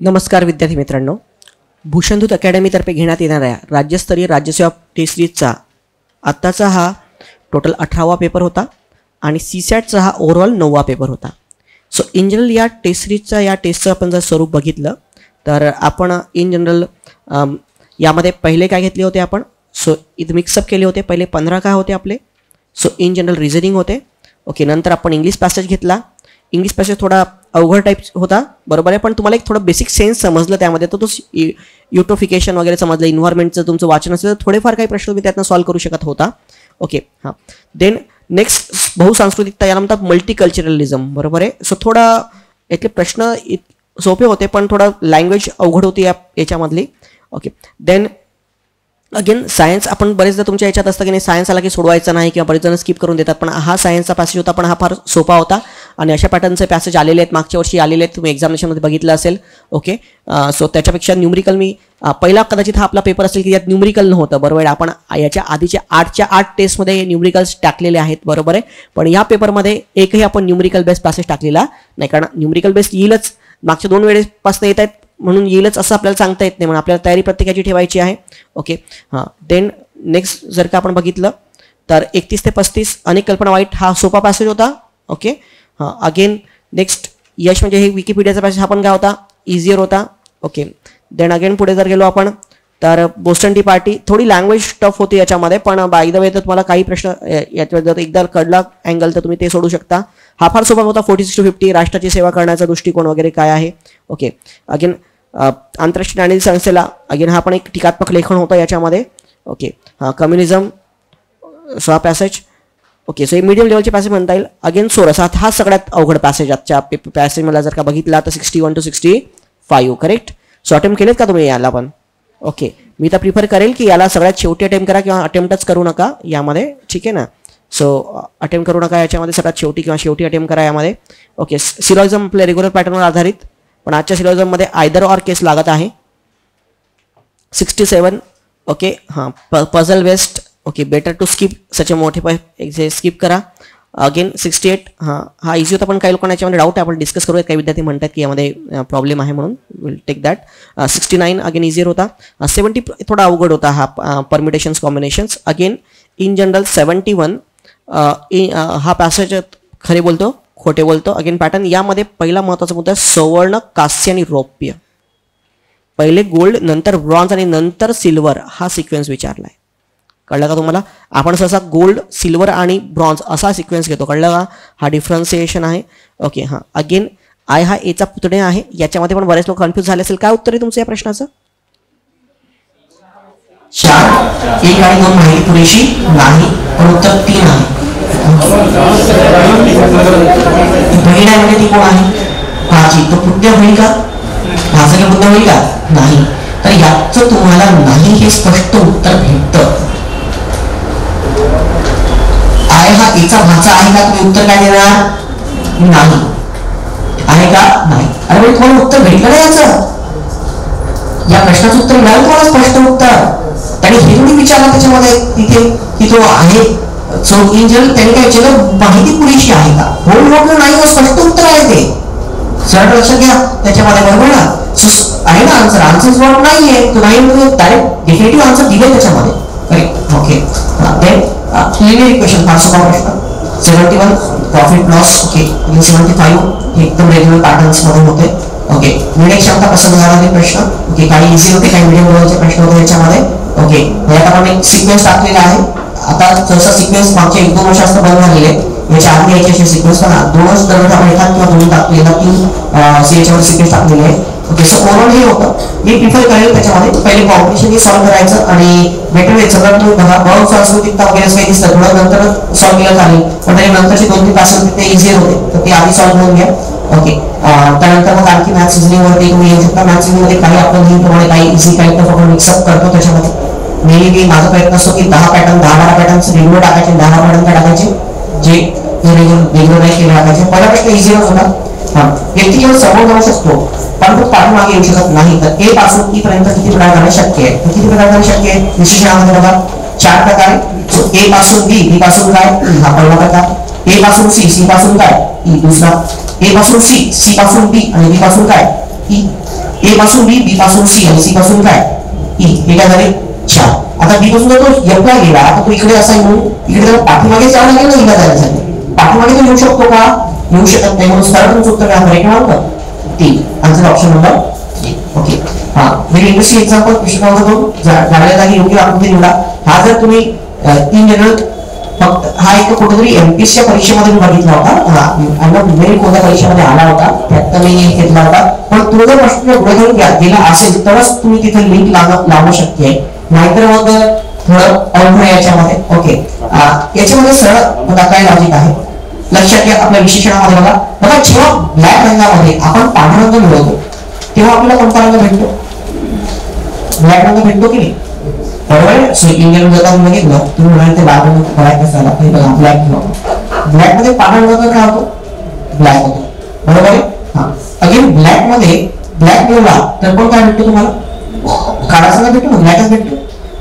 नमस्कार विद्यार्थी मित्रांनो, भूषणदूत अकॅडमीतर्फे घेण्यात येणाऱ्या राज्यस्तरीय राज्यसेवा टेस्ट सिरीजचा आत्ताचा हा टोटल 18वा पेपर होता आणि सीसॅटचा हा ओव्हरऑल 9वा पेपर होता. सो इन जनरल या टेस्ट सिरीजचा या टेस्टचं आपण जर स्वरूप बघितलं तर आपण इन जनरल यामध्ये पहिले काय घेतले होते आपण. सो इथं मिक्सअप केले होते. पहिले 15 काय होते आपले. सो इन जनरल रिझनिंग होते. ओके, नंतर आपण इंग्लिश पॅसेज घेतला. इंग्लिश पॅसेज थोडा अवघड टाईप होता, बरोबर आहे, पण तुम्हाला एक थोडं बेसिक सेन्स समजलं त्यामध्ये, तर तो युटोफिकेशन वगैरे समजलं, इन्व्हायरमेंटचं तुमचं वाचन असेल तर थोडेफार काही प्रश्न तुम्ही त्यातनं सॉल्व्ह करू शकत होता. ओके हां, देन नेक्स्ट बहुसांस्कृतिकता, याला म्हणतात मल्टीकल्चरलिझम, बरोबर आहे. सो थोडा यातले प्रश्न सोपे होते पण थोडा लँग्वेज अवघड होती याच्यामधली. ओके, देन अगेन सायन्स, आपण बरेचदा तुमच्या याच्यात असतं की नाही सायन्स आला की सोडवायचा नाही किंवा बरेच जण स्किप करून देतात, पण हा सायन्सचा पॅसेज होता पण हा फार सोपा होता आणि अशा पॅटर्नचे पॅसेज आलेले आहेत, मागच्या वर्षी आलेले आहेत, तुम्ही एक्झामिनेशनमध्ये बघितलं असेल. ओके, सो त्याच्यापेक्षा न्यूमरिकल मी पहिला कदाचित हा आपला पेपर असेल की यात न्यूमरिकल नव्हतं, बरोबर आहे. आपण याच्या आधीच्या 8च्या 8 टेस्टमध्ये न्यूमरिकल्स टाकलेले आहेत, बरोबर आहे, पण या पेपरमध्ये एकही आपण न्यूमरिकल बेस्ड पॅसेज टाकलेला नाही, कारण न्यूमरिकल बेस्ड येईलच, मागच्या 2 वेळेपासून येत आहेत म्हणून येईलच असं आपल्याला सांगता येत नाही, म्हणून आपल्याला तयारी प्रत्येकाची ठेवायची आहे. ओके हां, देन नेक्स्ट जर का आपण बघितलं तर 31 ते 35 अनेक कल्पना वाईट हा सोपा पॅसेज होता. ओके हां, अगेन नेक्स्ट यश म्हणजे हे विकिपीडियाचा पॅसेज हा पण काय होता, इझियर होता. ओके, देन अगेन पुढे जर गेलो आपण तर बोस्टन टी पार्टी, थोडी लँग्वेज टफ होती याच्यामध्ये, पण बाय द वे तर तुम्हाला काही प्रश्न याच्या जर एकदा कळला अँगल तर तुम्ही ते सोडू शकता. हा फार सोपा होता. 46 to 50 राष्ट्राची सेवा करण्याचा दृष्टिकोन वगैरे काय आहे. ओके, अगेन आंतरराष्ट्रीय नाणेनिधी संस्थेला अगेन हा पण एक टीकात्मक लेखन होतं याच्यामध्ये. ओके हां, कम्युनिझम हा पॅसेज. ओके, सो हे मीडियम लेवलचे पॅसेज म्हणता येईल. अगेन सोरस हा सगळ्यात अवघड पॅसेज आजच्या पॅसेज मला जर का बघितला तर 61 to 65 करेक्ट. सो अटेम्प्ट केलेत का तुम्ही याला पण. ओके, मी तर प्रिफर करेल की याला सगळ्यात शेवटी अटेम्प्ट करा किंवा अटेम्प्टच करू नका यामध्ये, ठीक आहे ना. सो अटेम्प्ट करू नका याच्यामध्ये, सगळ्यात शेवटी किंवा शेवटी अटेम्प्ट करा यामध्ये. ओके, सिलॉजिझम आपल्या रेग्युलर पॅटर्नवर आधारित, पण आजच्या सिलॉजिझममध्ये आयदर ऑर केस लागत आहे. 67 ओके हां, puzzle based. Okay, better to skip सचे मोठे स्किप करा. अगेन 68 हां, हा इझी होता पण काही लोकांना याच्यामध्ये डाऊट आहे, आपण डिस्कस करूयात. काही विद्यार्थी म्हणतात की यामध्ये प्रॉब्लेम आहे म्हणून will take that. 69 again easier होता. 70 थोडा अवघड होता हा, permutations combinations. Again in general 71 हा पॅसेज खरे बोलतो खोटे बोलतो. अगेन पॅटर्न, यामध्ये पहिला महत्त्वाचा मुद्दा सवर्ण, कांस्य आणि रौप्य. पहिले गोल्ड, नंतर ब्रॉन्झ आणि नंतर सिल्वर हा सिक्वेन्स विचारला आहे. कळलं का तुम्हाला. आपण सहसा गोल्ड, सिल्वर आणि ब्रॉन्झ असा सिक्वेन्स घेतो, कळलं का. हा डिफरन्सिएशन आहे. ओके हां, अगेन आय हा एचा पुतणे आहे. याच्यामध्ये पण बरेच लोक कन्फ्यूज झाले असेल. काय उत्तर आहे तुमचं या प्रश्नाचं. 4 1 आणि 2 माहिती पुरेशी नाही, पण उत्तर 3 आहे. बहीण आहे म्हणजे ती कोण आहे, भाची, तो पुण्य होईल का, भाचं पुण्य होईल का, नाही. तर याचं तुम्हाला नाही हे स्पष्ट उत्तर भेटतं. आय हा एचा भाचा आहे का, तुम्ही उत्तर काय देणार, नाही. आहे का, नाही. अरे म्हणजे तुम्हाला उत्तर भेटलं नाही याचं, या प्रश्नाचं उत्तर मिळालं तुम्हाला स्पष्ट उत्तर. आणि हे तुम्ही विचारलं त्याच्यामध्ये तिथे की तो आहे. सो इन जनरल त्यांनी काय विचारलं, माहिती पुरेशी आहे का, हो म्हटलं नाही, स्पष्ट उत्तर आहे ते. सरळ लक्षात घ्या त्याच्यामध्ये, बरोबर ना. सो आहे ना आन्सर, आन्सर वर्ड नाही आहे तो, नाही तुम्ही डायरेक्ट डेफिनेटिव्ह आन्सर दिले त्याच्यामध्ये, correct. Okay, then linear equation फार सोपा प्रश्न. 71 प्रॉफिट लॉस. ओके, 75 एकदम रेग्युलर पॅटर्न्स मध्ये होते. ओके, निर्णय क्षमता पसंत झालेले प्रश्न. ओके, काही इझी होते, काही मिडियम लेवलचे प्रश्न होते याच्यामध्ये. ओके, यात आपण एक सिक्वेन्स टाकलेला आहे. आता जसं सिक्वेन्स मागच्या 1-2 वर्षात बंद झालेले, याच्या आधी याच्याशी सिक्वेन्स पण 2च दरम्यान आपण एखाद किंवा 2 टाकलेला, 3 सीएचवर सिक्वेन्स टाकलेले आहे. ओके, सो ओव्हरऑल हे होतं. मी प्रिफर करेल त्याच्यामध्ये पहिले कॉम्बिनेशन हे सॉल्व्ह करायचं आणि बेटर वे सगळं तुम्ही बघा, बहुसांस्कृतिकता वगैरे काही दिसतं थोडं नंतर सॉल्व्ह केलं चालेल, पण त्याच्या नंतरचे 2-3 पॅसेज ते इझियर होते, तर ते आधी सॉल्व्ह करून घ्या. ओके, त्यानंतर मग आणखी मॅथ्स रिझनिंग वरती तुम्ही येऊ शकता. मॅथ्स रिझनिंग मध्ये काही आपण नेहमीप्रमाणे काही इझी काही तर आपण मिक्सअप करतो त्याच्यामध्ये. नेहमी माझा प्रयत्न असतो की 10 पॅटर्न 10-12 पॅटर्न्स रेग्युलर टाकायचे, 10 पॅटर्न टाकायचे जे रेग्युलर नाही केले टाकायचे. पहिला प्रश्न इझियर होता. हां, व्यक्ती केवळ समोर जाऊ शकतो पण तो पाठीमागे येऊ शकत नाही, तर ए पासून ई पर्यंत किती प्रकार झाले शक्य आहे. किती प्रकार झाले शक्य आहे विशेषणामध्ये बघा 4 प्रकार. सो ए पासून बी, बी पासून काय, हा पहिला प्रकार. ए पासून सी, सी पासून काय, ई दुसरा. ए पासून सी, सी पासून बी आणि बी पासून काय, ई. ए पासून बी, बी पासून सी आणि सी पासून काय ई, हे काय झाले 4. आता बी पासून तो एफ ला गेला, आता तो इकडे असा येऊन इकडे त्याला पाठीमागे जावं लागेल ना इला जाण्यासाठी. पाठीमागे तो येऊ शकतो का? येऊ शकत नाही, म्हणून सरळ तुमचं उत्तर काय पर्याय क्रमांक 3. Answer option number 3. ओके. हा, व्हेरी इंटरेस्टिंग एक्झाम्पल. कृषी क्रमांक 2 जाण्याच्या जागी योग्य आकृती निवडा. हा जर तुम्ही इन जनरल फक्त हा एक कुठेतरी एमपीएसच्या परीक्षेमध्ये बघितला होता. हा मेरी कोणत्या परीक्षेमध्ये आला होता त्यात मी घेतला होता. पण तुम्ही जर प्रश्न पुढे घेऊन गेला असेल तरच तुम्ही तिथे लिंक लावणं शक्य आहे, नाहीतर मग थोडं अवघड आहे याच्यामध्ये. ओके. याच्यामध्ये सरळ बघा काय लॉजिक आहे लक्षात घ्या. आपल्या विशेषणामध्ये बघा जेव्हा ब्लॅक रंगामध्ये आपण पांढरा रंग मिळवतो तेव्हा आपल्याला कोणता रंग भेटतो? ब्लॅक रंग भेटतो की नाही? बरोबर. सो इंडियन जर आपण बघितलं तुम्ही म्हणाल ते लाल रंग ब्लॅक कसा ब्लॅक घेऊ. ब्लॅक मध्ये पांढरा रंग काय होतो? ब्लॅक होतो. बरोबर आहे. हा, अगेन ब्लॅक मध्ये ब्लॅक मिळवला तर पण काय भेटतो तुम्हाला? काळा रंग भेटतो, ब्लॅकच भेटतो.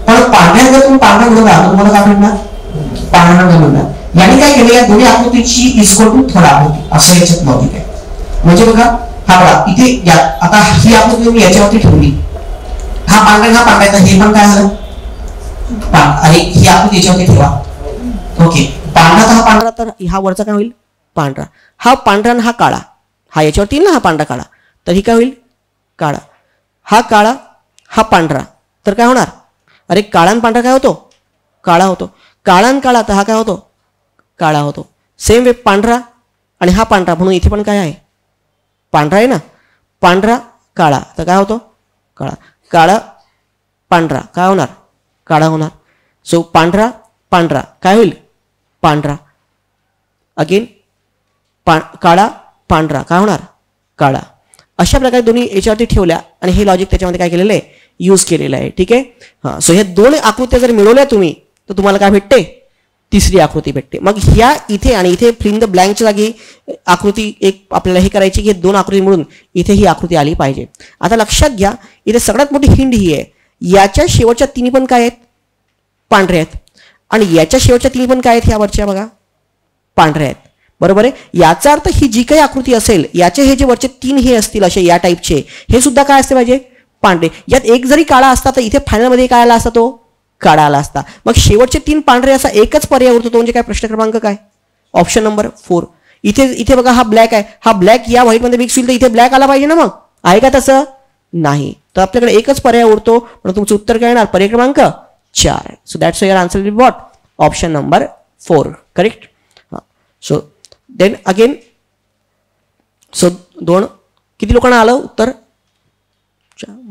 पण पांढऱ्या जर तुम्ही पांढरा मिळवला तर तुम्हाला काय भेटणार? पांढरा रंग मिळणार. याने काय केलं, या दोन्ही आकृतीची इक्वल टू थर्ड आकृती असं याच्यात लॉजिक आहे. म्हणजे बघा हा बघा इथे आता ही आकृती तुम्ही याच्यावरती ठेवली, हा पांढरा हे पण काय झालं? आणि ही आकृती याच्यावरती ठेवा. ओके. पांढरा तर हा पांढरा, तर हा वरचा काय होईल? पांढरा. हा पांढरा आणि हा काळा, हा याच्यावरती ना हा पांढरा काळा, तर ही काय होईल? काळा. हा काळा हा पांढरा, तर काय होणार? अरे काळा आणि पांढरा काय होतो? काळा होतो. काळा आणि काळा तर हा काय होतो? काळा होतो. सेम वे पांढरा आणि हा पांढरा, म्हणून इथे पण काय आहे? पांढरा आहे ना. पांढरा काळा तर काय होतो? काळा. काळा पांढरा काय होणार? काळा होणार. सो पांढरा पांढरा काय होईल? पांढरा. अगेन काळा पांढरा काय होणार? काळा. अशा प्रकारे दोन्ही याच्यावरती ठेवल्या आणि हे लॉजिक त्याच्यामध्ये काय केलेलं आहे? यूज केलेलं आहे. ठीक आहे. हां, सो ह्या दोन आकृत्या जर मिळवल्या तुम्ही तर तुम्हाला काय भेटते? तिसरी आकृती भेटते. मग ह्या इथे आणि इथे फिल इन द ब्लँकच्या जागी आकृती एक आपल्याला हे करायची की दोन आकृती मिळून इथे ही आकृती आली पाहिजे. आता लक्षात घ्या, इथे सगळ्यात मोठी हिंट ही आहे, याच्या शेवटच्या तिन्ही पण काय आहेत? पांढरे आहेत. आणि याच्या शेवटच्या तिन्ही पण काय आहेत? ह्या वरच्या बघा पांढरे आहेत. बरोबर आहे. याचा अर्थ ही जी काही आकृती असेल याचे हे जे वरचे तीन हे असतील असे या टाईपचे, हे सुद्धा काय असते पाहिजे? पांढरे. यात एक जरी काळा असता तर इथे फायनलमध्ये काय आला असता? तो काळा आला असता. मग शेवटचे तीन पांढरे असा एकच पर्याय उरतो, तो म्हणजे काय? प्रश्न क्रमांक काय? Option number 4. इथे बघा हा ब्लॅक आहे, हा ब्लॅक या व्हाईटमध्ये मिक्स होईल तर इथे ब्लॅक आला पाहिजे ना. मग आहे का तसं? नाही. तर आपल्याकडे एकच पर्याय उरतो, म्हणून तुमचं उत्तर काय येणार? पर्याय क्रमांक 4. So that's your answer will what? Option number 4. Correct. So then again, so किती लोकांना आलं उत्तर?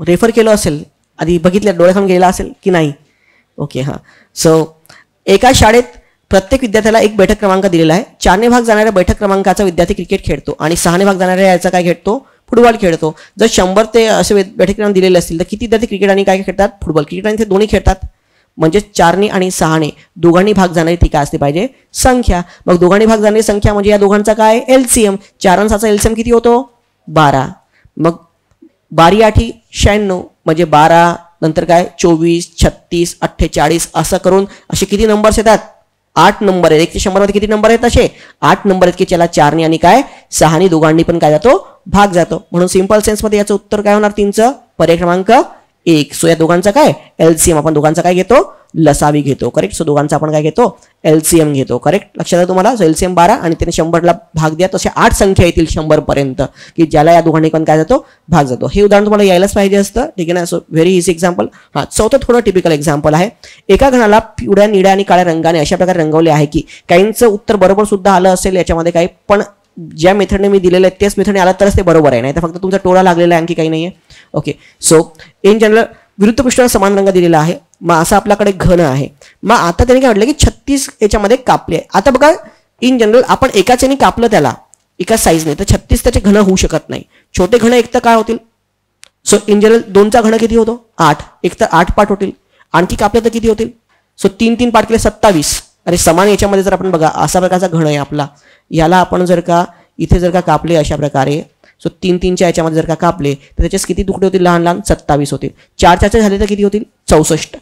रेफर केलं असेल, आधी बघितलं, डोळ्यासमोर गेला असेल की नाही? ओके. हां. सो एका शाळेत प्रत्येक विद्यार्थ्याला एक बैठक क्रमांक दिलेला आहे. 4ने भाग जाणाऱ्या बैठक क्रमांकाचा विद्यार्थी क्रिकेट खेळतो आणि 6ने भाग जाणाऱ्या याचा काय खेळतो? फुटबॉल खेळतो. जर 100 ते असे बैठक क्रमांक दिलेले असतील तर किती विद्यार्थी क्रिकेट आणि काय खेळतात? फुटबॉल. क्रिकेट आणि ते दोन्ही खेळतात. म्हणजे 4ने आणि 6ने दोघांनी भाग जाणारी ती काय असते पाहिजे? संख्या. मग दोघांनी भाग जाणारी संख्या म्हणजे या दोघांचा काय? एलसीएम. 4 आणि 6चा एलसीएम किती होतो? 12. मग 12 8 96 म्हणजे 12 नंतर काय? 24 36 48 असं करून असे किती नंबर्स येतात? 8 नंबर आहेत. 1 ते 100 मध्ये किती नंबर आहेत? असे 8 नंबर आहेत की त्याला 4ने आणि काय 6ने दोघांनी पण काय जातो? भाग जातो. म्हणून सिंपल सेन्स मध्ये याचं उत्तर काय होणार? 3चं पर्याय क्रमांक 1. सो या दोघांचा काय? एलसीएम. आपण दोघांचा काय घेतो? लसावी घेतो. करेक्ट. सो दोघांचा आपण काय घेतो? एलसीएम घेतो. करेक्ट. लक्षात आहे तुम्हाला? सो एलसीएम 12 आणि त्याने 100ला भाग द्या, तसे 8 संख्या येतील 100 पर्यंत की ज्याला या दोघांनी पण काय जातो? भाग जातो. हे उदाहरण तुम्हाला यायलाच पाहिजे असतं. ठीक आहे ना. So very easy example. हां, चौथं थोडं टिपिकल एक्झाम्पल आहे. एका घनाला पिवळ्या निळ्या आणि काळ्या रंगाने अशा प्रकारे रंगवले आहे की काहींचं उत्तर बरोबर सुद्धा आलं असेल याच्यामध्ये काही, पण ज्या मेथडने मी दिलेलं आहे त्याच मेथडने आलं तरच ते बरोबर आहे, नाही तर फक्त तुमचा टोळा लागलेला आहे, आणखी काही नाही आहे. ओके. सो इन जनरल विरुद्ध पृष्ठाला समान रंग दिलेला आहे. मग असं आपल्याकडे घन आहे. मग आता त्याने काय म्हटलं की 36 याच्यामध्ये कापले. आता बघा इन जनरल आपण एकाच याने कापलं त्याला एकाच साईजने, तर 36 त्याचे घन होऊ शकत नाही. छोटे घन एक तर काय होतील? सो इन जनरल 2चा घन किती होतो? 8. एक तर 8 पार्ट होतील. आणखी कापले तर किती होतील? सो 3 पार्ट केले 27. अरे समान याच्यामध्ये जर आपण बघा असा प्रकारचा घन आहे आपला, याला आपण जर का इथे जर का कापले अशा प्रकारे, सो 3च्या याच्यामध्ये जर का कापले तर त्याचे किती तुकडे होतील? लहान लहान 27 होतील. 4 झाले तर किती होतील? 64.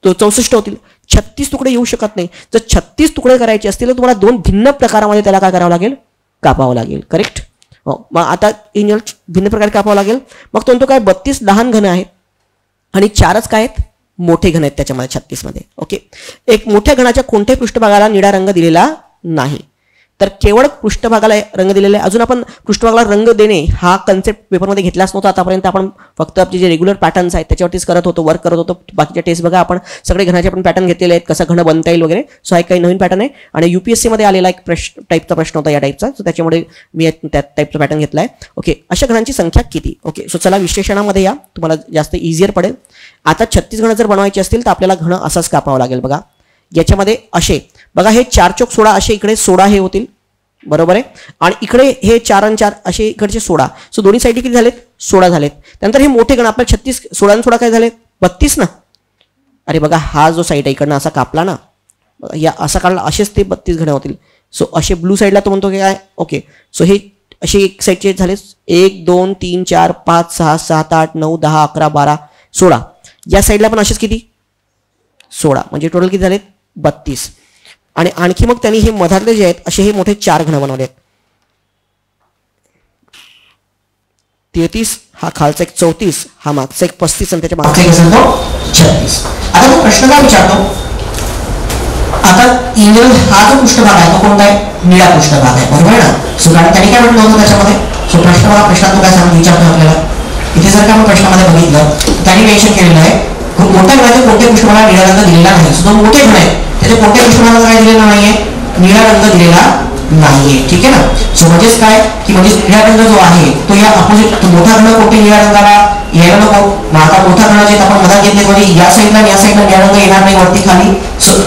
तो 64 होतील. 36 तुकडे येऊ शकत नाही. जर 36 तुकडे करायचे असतील तर तुम्हाला 2 भिन्न प्रकारामध्ये त्याला काय करावं लागेल? कापावं लागेल. करेक्ट. हो, मग आता इन जनरल भिन्न प्रकारे कापावं लागेल. मग तो काय 32 लहान घन आहेत आणि 4च काय आहेत मोठे घन आहेत त्याच्यामध्ये 36 मध्ये. ओके, एक मोठ्या घनाच्या कोणत्याही पृष्ठभागाला निळा रंग दिलेला नाही, तर केवळ पृष्ठभागाला रंग दिलेला आहे. अजून आपण पृष्ठभागाला रंग देणे हा कन्सेप्ट पेपरमध्ये घेतलाच नव्हता आतापर्यंत. आपण फक्त आपले जे रेग्युलर पॅटर्न्स आहेत त्याच्यावरतीच करत होतो, वर्क करत होतो. बाकीच्या टेस्ट बघा, आपण सगळे घनाचे आपण पॅटर्न घेतलेले आहेत, कसा घन बनता येईल वगैरे. सो हा काही नवीन पॅटर्न आहे आणि UPSC मध्ये आलेला एक टाईपचा प्रश्न होता या टाईपचा, सो त्याच्यामुळे मी त्या टाईपचा पॅटर्न घेतला आहे. ओके, अशा घनांची संख्या किती. ओके, सो चला विश्लेषणामध्ये या, तुम्हाला जास्त इझियर पडेल. आता 36 घन जर बनवायचे असतील तर आपल्याला घन असाच कापावं लागेल. बघा याच्यामध्ये असे बघा, हे 4 चौक 16 असे इकडे 16 हे होतील, बरोबर आहे. आणि इकडे हे 4 आणि 4 असे इकडचे 16. सो दोन्ही साईड किती झालेत 16 झालेत. त्यानंतर हे मोठे गण आपल्या 36 16 आणि 16 काय झाले 32 ना. अरे बघा हा जो साईड आहे इकडनं असा कापला ना, या असा काढला, असेच ते 32 घन होतील. सो असे ब्लू साईडला तो म्हणतो की काय. ओके, सो हे असे एक साईडचे झाले 1 2 3 4 5 6 7 8 9 10 11 12 16. या साईडला पण असेच किती 16, म्हणजे टोटल किती झाले 32. आणि आणखी मग त्यांनी हे मधातले जे आहेत असे हे मोठे 4 घन बनवले आहेत. 33 हा खालचा एक 34, हा मागचा एक 35 आणि त्याच्या मागचा एक 36. आता तो प्रश्न काय विचारतो, आता इंजन हा जो पृष्ठभाग आहे तो कोणता आहे निळा पृष्ठभाग आहे, बरोबर ना. सो कारण त्यांनी काय म्हटलं होतं त्याच्यामध्ये, सो प्रश्नात तो काय सांगून विचारतो आपल्याला. इथे जर का आपण प्रश्नामध्ये बघितलं त्यांनी मेन्शन केलेलं आहे मोठ्या घनाच्या कोणत्या पृष्ठभागाला निळा रंग दिलेला नाही. सो मोठे घन आहे त्याच्या कोणत्या पृष्ठभागाला काय दिलेला नाहीये निळा रंग दिलेला नाहीये. ठीक आहे ना. सो म्हणजेच काय की म्हणजे निळा रंग जो आहे तो या अपोजिट मोठा घन कोणत्या निळ्या रंगाला यायला नको. मग आता मोठा घन जे आपण मधात घेतले म्हणजे या साईडला आणि या साईडला निळा रंग येणार नाही वरती खाली. सो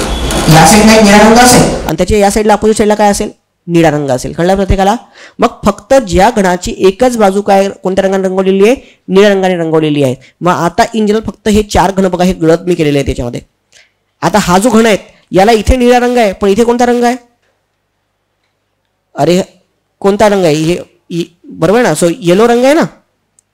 या साईडला एक निळा रंग असेल आणि त्याच्या या साईडला अपोजिट साईडला काय असेल निळा रंग असेल. कळलं प्रत्येकाला. मग फक्त ज्या घनाची एकच बाजू काय कोणत्या रंगाने रंगवलेली आहे निळ्या रंगाने रंगवलेली आहे. मग आता इन जनरल फक्त हे 4 घन बघा, हे गळत मी केलेले आहे त्याच्यामध्ये. आता हा जो घन आहे याला इथे निळा रंग आहे, पण इथे कोणता रंग आहे, अरे कोणता रंग आहे हे बरोबर ना. सो येलो रंग आहे ना.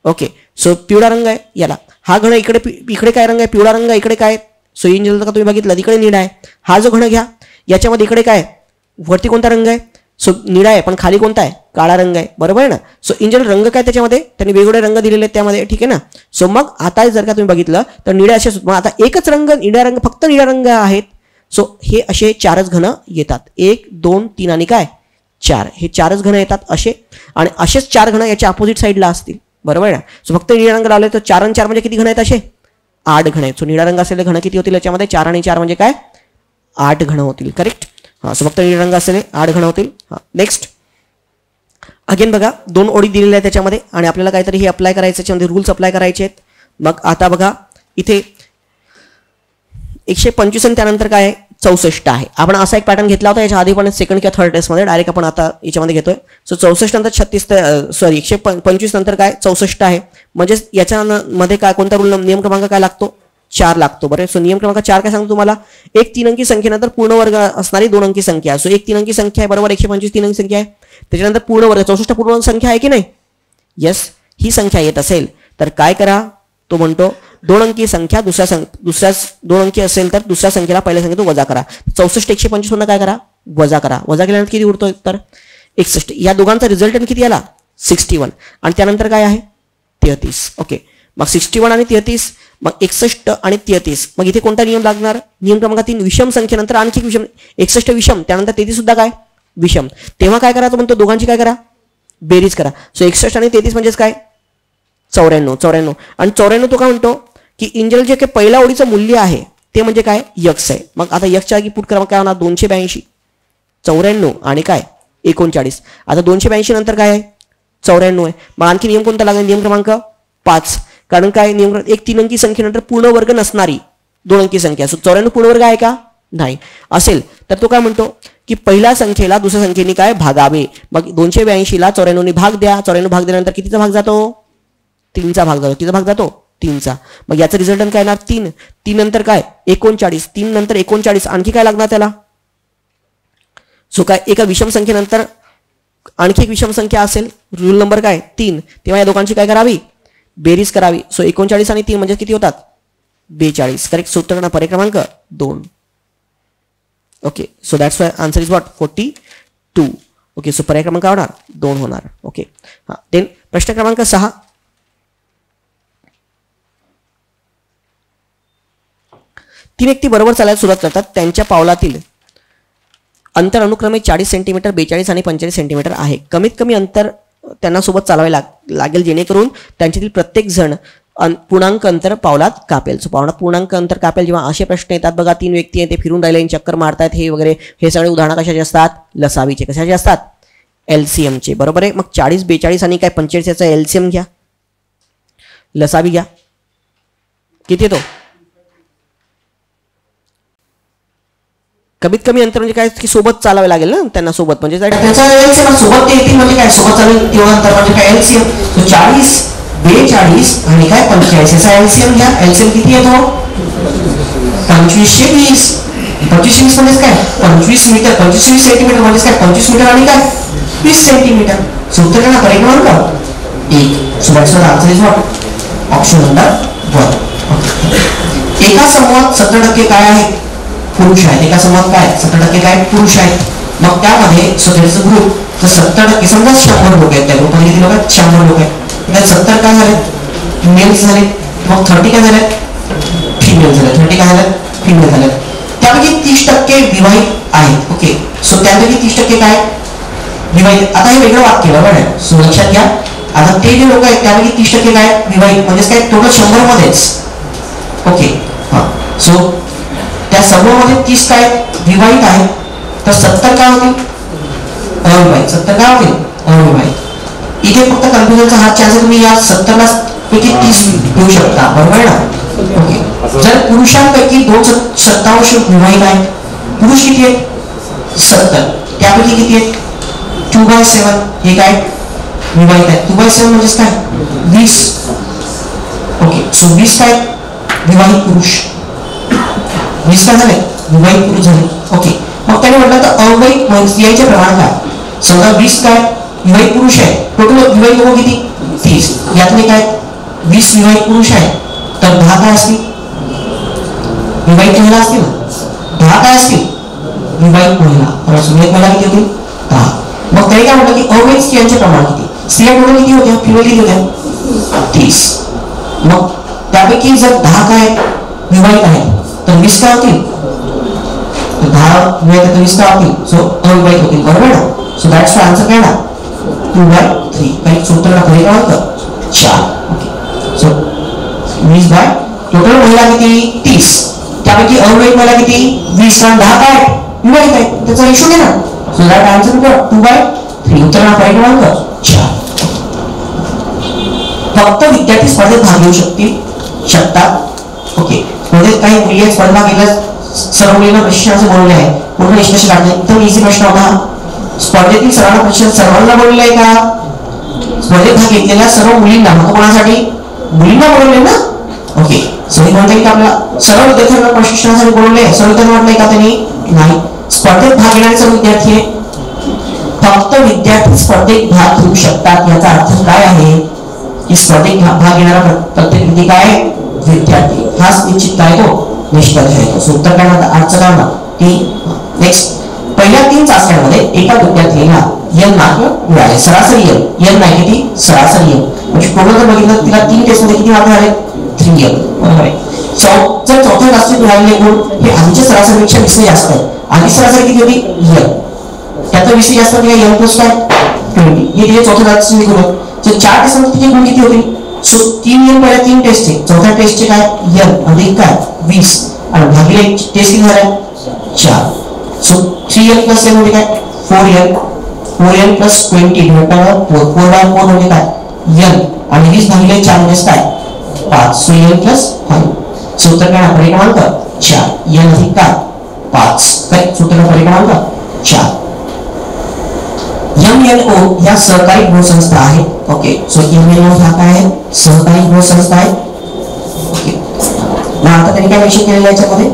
ओके, सो पिवळा रंग आहे याला. हा घन इकडे काय रंग आहे पिवळा रंग आहे, इकडे काय. सो इन जनरल का तुम्ही बघितलं इकडे निळा आहे. हा जो घन घ्या याच्यामध्ये इकडे काय वरती कोणता रंग आहे, सो निळा आहे, पण खाली कोणता आहे काळा रंग आहे, बरोबर आहे ना. सो इन जनरल रंग काय त्याच्यामध्ये त्यांनी वेगवेगळे रंग दिलेले आहेत त्यामध्ये. ठीक आहे ना. सो मग आता जर का तुम्ही बघितलं तर निळ्या असे मग आता एकच रंग निळा रंग फक्त निळा रंग आहेत. सो हे असे 4च घन येतात, 1 2 3 आणि काय 4, हे 4च घन येतात असे. आणि असेच 4 घन याच्या अपोजिट साईडला असतील, बरोबर आहे ना. सो फक्त निळा रंग लावले तर 4 आणि 4 म्हणजे किती घन आहेत असे 8 घन आहेत. सो निळा रंग असलेले घन किती होतील याच्यामध्ये 4 आणि 4 म्हणजे काय 8 घन होतील. करेक्ट. हां, सो फक्त निळा रंग असलेले 8 घन होतील. हां, नेक्स्ट अगेन बघा 2 ओळी दिलेल्या आहेत त्याच्यामध्ये आणि आपल्याला काहीतरी हे अप्लाय करायचं, त्याच्यामध्ये रूल्स अप्लाय करायचे आहेत. मग आता बघा इथे 125 आणि त्यानंतर काय आहे 64 आहे. आपण असा एक पॅटर्न घेतला होता याच्या आधी पण सेकंड किंवा थर्ड टेस्टमध्ये, डायरेक्ट आपण आता याच्यामध्ये घेतोय. सो 64 नंतर 125 नंतर काय 64 आहे. म्हणजेच याच्यामध्ये काय कोणता रूल नियम क्रमांक काय लागतो 4 लागतो. बरं. सो नियम क्रमांक 4 काय सांगतो तुम्हाला, एक 3 अंकी संख्येनंतर पूर्ण वर्ग असणारी 2 अंकी संख्या. सो एक 3 अंकी संख्या आहे बरोबर, 125 3 अंकी संख्या आहे, त्याच्यानंतर पूर्ण वर्ग 64 पूर्ण संख्या आहे की नाही. येस, ही संख्या येत असेल तर काय करा, तो म्हणतो 2 अंकी संख्या दुसऱ्या 2 अंकी असेल तर दुसऱ्या संख्येला पहिल्या संख्येतून वजा करा. 64 125 काय करा वजा करा. वजा केल्यानंतर किती उरतो तर 61. या दोघांचा रिझल्टंट किती आला 61 आणि त्यानंतर काय आहे 33. ओके, मग 61 आणि 33, मग 61 आणि 33. मग इथे कोणता नियम लागणार, नियम क्रमांक 3 विषम संख्येनंतर आणखी विषम. 61 विषम त्यानंतर 33 सुद्धा काय विषम. तेव्हा काय करा तो म्हणतो दोघांची काय करा बेरीज करा. सो 61 आणि 33 म्हणजेच काय 94 आणि 94 तो काय म्हणतो की इन जनरल जे काही पहिल्या ओळीचं मूल्य आहे ते म्हणजे काय x आहे. मग आता x च्या जागी पुट क्रमांक काय होणार 282 94 आणि काय 39. आता 282 नंतर काय आहे 94 आहे. मग आणखी नियम कोणता लागेल नियम क्रमांक 5, कारण काय नियम एक 3 अंकी संख्येनंतर पूर्ण वर्ग नसणारी 2 अंकी संख्या. सो 94 पूर्ण वर्ग आहे का नाही असेल तर तो काय म्हणतो की पहिल्या संख्येला दुसऱ्या संख्येने काय भागावे. मग 282 ला 94 ने भाग द्या. 94 भाग दिल्यानंतर कितीचा भाग जातो 3चा भाग जातो. कितीचा भाग जातो 3चा. मग याचं रिझल्टंट काय येणार 3. 3 नंतर काय 39. 3 नंतर 39 आणखी काय लागणार त्याला. सो काय एका विषम संख्येनंतर आणखी एक विषम संख्या असेल, रूल नंबर काय 3, तेव्हा या दोघांची काय करावी बेरीज करावी. सो 39 आणि 3 म्हणजे किती होतात 42. करेक्ट. सूत्र पर्याय क्रमांक 2. Okay, so that's why answer is what 42. Okay, so पर्याय क्रमांक होणार 2 होणार. ओके, हां. देन प्रश्न क्रमांक 6. तीन व्यक्ती बरोबर चालायला सुरुवात करतात. त्यांच्या पावलातील अंतर अनुक्रमे 40 सेंटीमीटर, 42 आणि 45 सेंटीमीटर आहे. कमीत कमी अंतर त्यांना सोबत चालवावे लागेल जेणेकरून त्यांच्यातील प्रत्येक जण पूर्णांक अंतर पावलात कापेल. सो पूर्णांक अंतर कापेल जेव्हा असे प्रश्न येतात बघा, 3 व्यक्ती आहेत ते फिरून राहिले, चक्कर मारतायत हे वगैरे, हे सगळे उदाहरणं कशाचे असतात? लसावीचे. कशाचे असतात? LCMचे. बरोबर आहे. मग 40, 42 आणि काय 45 याचा LCM घ्या, लसावी घ्या. किती येतो? कमीत कमी अंतर म्हणजे काय की सोबत चालावे लागेल ना त्यांना, सोबत म्हणजे त्याचा LCM सोबत ते येतील म्हणजे काय सोबत चालेल तेवढं अंतर म्हणजे काय LCM. तो 40, 42 आणि काय 45 याचा LCM घ्या. LCM किती येतो? 2520. 2520 म्हणजे काय 25 मीटर, 25 सेंटीमीटर म्हणजे काय 25 मीटर आणि काय 20 सेंटीमीटर. सूत्र काय ना परिमाण का 1. So that's what answer is what option number 1. एका समूहात 17% काय आहे? पुरुष आहेत. एका समूहात काय 17% काय पुरुष आहेत. मग त्यामध्ये स्वतःचा ग्रुप तर 17% समजा 100 लोक आहेत, त्या ग्रुपमध्ये किती लोक आहेत? 100 लोक आहेत. त्यात 70 काय झाले? मेल्स झाले. मग 30 काय झाले? फिमेल झाले. 30 काय झाले? फिमेल झाले. त्यापैकी 30% विवाहित आहेत. ओके, सो त्यापैकी 30% काय विवाहित. आता हे वेगळं वाक्य बरोबर आहे. सो लक्षात घ्या, आता ते जे लोक आहेत त्यापैकी 30% काय विवाहित म्हणजे काय टोटल 100 मध्येच. ओके, हां. सो त्या समूहामध्ये 30 काय विवाहित आहेत, तर 70 काय होतील? अविवाहित. 70 काय होतील? अविवाहित. इथे फक्त कन्फ्युजनचा हात चान्स तुम्ही या 70 पैकी 30 घेऊ शकता. बरोबर आहे ना? ओके, जर पुरुषांपैकी 2/7 विवाहित आहेत, पुरुष किती आहेत? 70. त्यापैकी किती आहेत? 2/7 हे काय विवाहित आहेत. 2/7 म्हणजे काय 20. ओके, सो 20 काय विवाहित पुरुष, 20 काय झाले विवाहित पुरुष झाले. ओके, मग त्याने म्हटलं तर अविवाहित स्त्रियांचे प्रमाण काय? समजा 20 काय विवाहित पुरुष आहे, टोटल विवाहित लोक किती? 30. यातले काय 20 विवाहित पुरुष आहे, तर 10 काय असतील? विवाहित महिला असतील ना. 10 काय असतील? विवाहित महिला. विवाहित महिला किती होतील? 10. मग त्याने काय म्हटलं की अविवाहित स्त्रियांचे प्रमाण किती? स्त्रिया टोटल किती होत्या? फिमेल किती होत्या? 30. मग त्यापैकी जर 10 काय विवाहित आहेत तर 20 काय होतील? 10 विवाहित 20 काय होतील? सो अविवाहित होतील. बरोबर ना? सो दॅट्स आन्सर काय ना 2/3. काही सूत्र खरे क्रमांक 4. ओके, सो 20 टोटल महिला किती? 30. त्यापैकी अविवाहित महिला किती? 20 आणि 10 काय विवाहित आहेत, त्याचा रेशो घे ना. So that answer 2/3. उत्तर खरे क्रमांक 4. फक्त विद्यार्थी स्पर्धेत भाग घेऊ शकतात. ओके, म्हणजे काही मुली स्पर्धा केल्या, सर्व मुलींना प्रशिक्षणाचे बोलले आहे, पूर्ण निष्कर्ष काढले. तर इझी प्रश्न होता, स्पर्धेतील सर्वांना प्रशिक्षण सर्वांना बोलले आहे का? स्पर्धेत भाग घेतलेल्या सर्व मुलींना, मग कोणासाठी? मुलींना बोलवले ना. ओके, सो हे म्हणता की आपल्याला सर्व विद्यार्थ्यांना प्रशिक्षणासाठी बोलवले, सर्व विद्यार्थ्यांना म्हटलंय का त्यांनी? नाही. स्पर्धेत भाग घेणारे सर्व विद्यार्थी फक्त विद्यार्थी स्पर्धेत भाग घेऊ शकतात. याचा अर्थ काय आहे की स्पर्धेत भाग घेणारा प्रत्येक व्यक्ती काय विद्यार्थी, हाच निश्चित काय तो निष्कर्ष आहे. सो उत्तर काय म्हणतात आजचं काय म्हणतात ती. नेक्स्ट, पहिल्या 3 चाचण्यांमध्ये एका विद्यार्थीला N मार्क मिळाले. सरासरी N नाही किती? सरासरी N म्हणजे टोटल जर बघितलं तिला 3 टेस्ट मध्ये किती मार्क मिळाले? 3N. बरोबर आहे. जर चौथ्या चाचणीत मिळालेले गुण हे आधीच्या सरासरीपेक्षा 20 जास्त आहे. आधी सरासरी किती होती? N. त्याचा 20 जास्त म्हणजे N प्लस काय 20. हे तिथे चौथ्या चाचणी गुण. जर 4 टेस्ट मध्ये तिचे गुण किती होतील? सो 3N पहिल्या 3 टेस्टचे, चौथ्या टेस्टचे काय N अधिक काय 20 आणि भागिले टेस्ट किती झाल्या 4. सो 3N प्लस N म्हणजे काय 4N. 4N प्लस 20 डिवाइडेड 4/4 म्हणजे काय N आणि 20 भागिले 4 म्हणजे काय 5. So N plus 5. सूत्र काय पर्याय क्रमांक 4. N अधिक काय 5. काय सूत्र पर्याय क्रमांक 4. MNO या सहकारी गृह संस्था आहे. ओके, सो MNO हा काय आहे? सहकारी गृह संस्था आहे. ओके, मग आता त्यांनी काय मेन्शन केलेलं आहे याच्यामध्ये?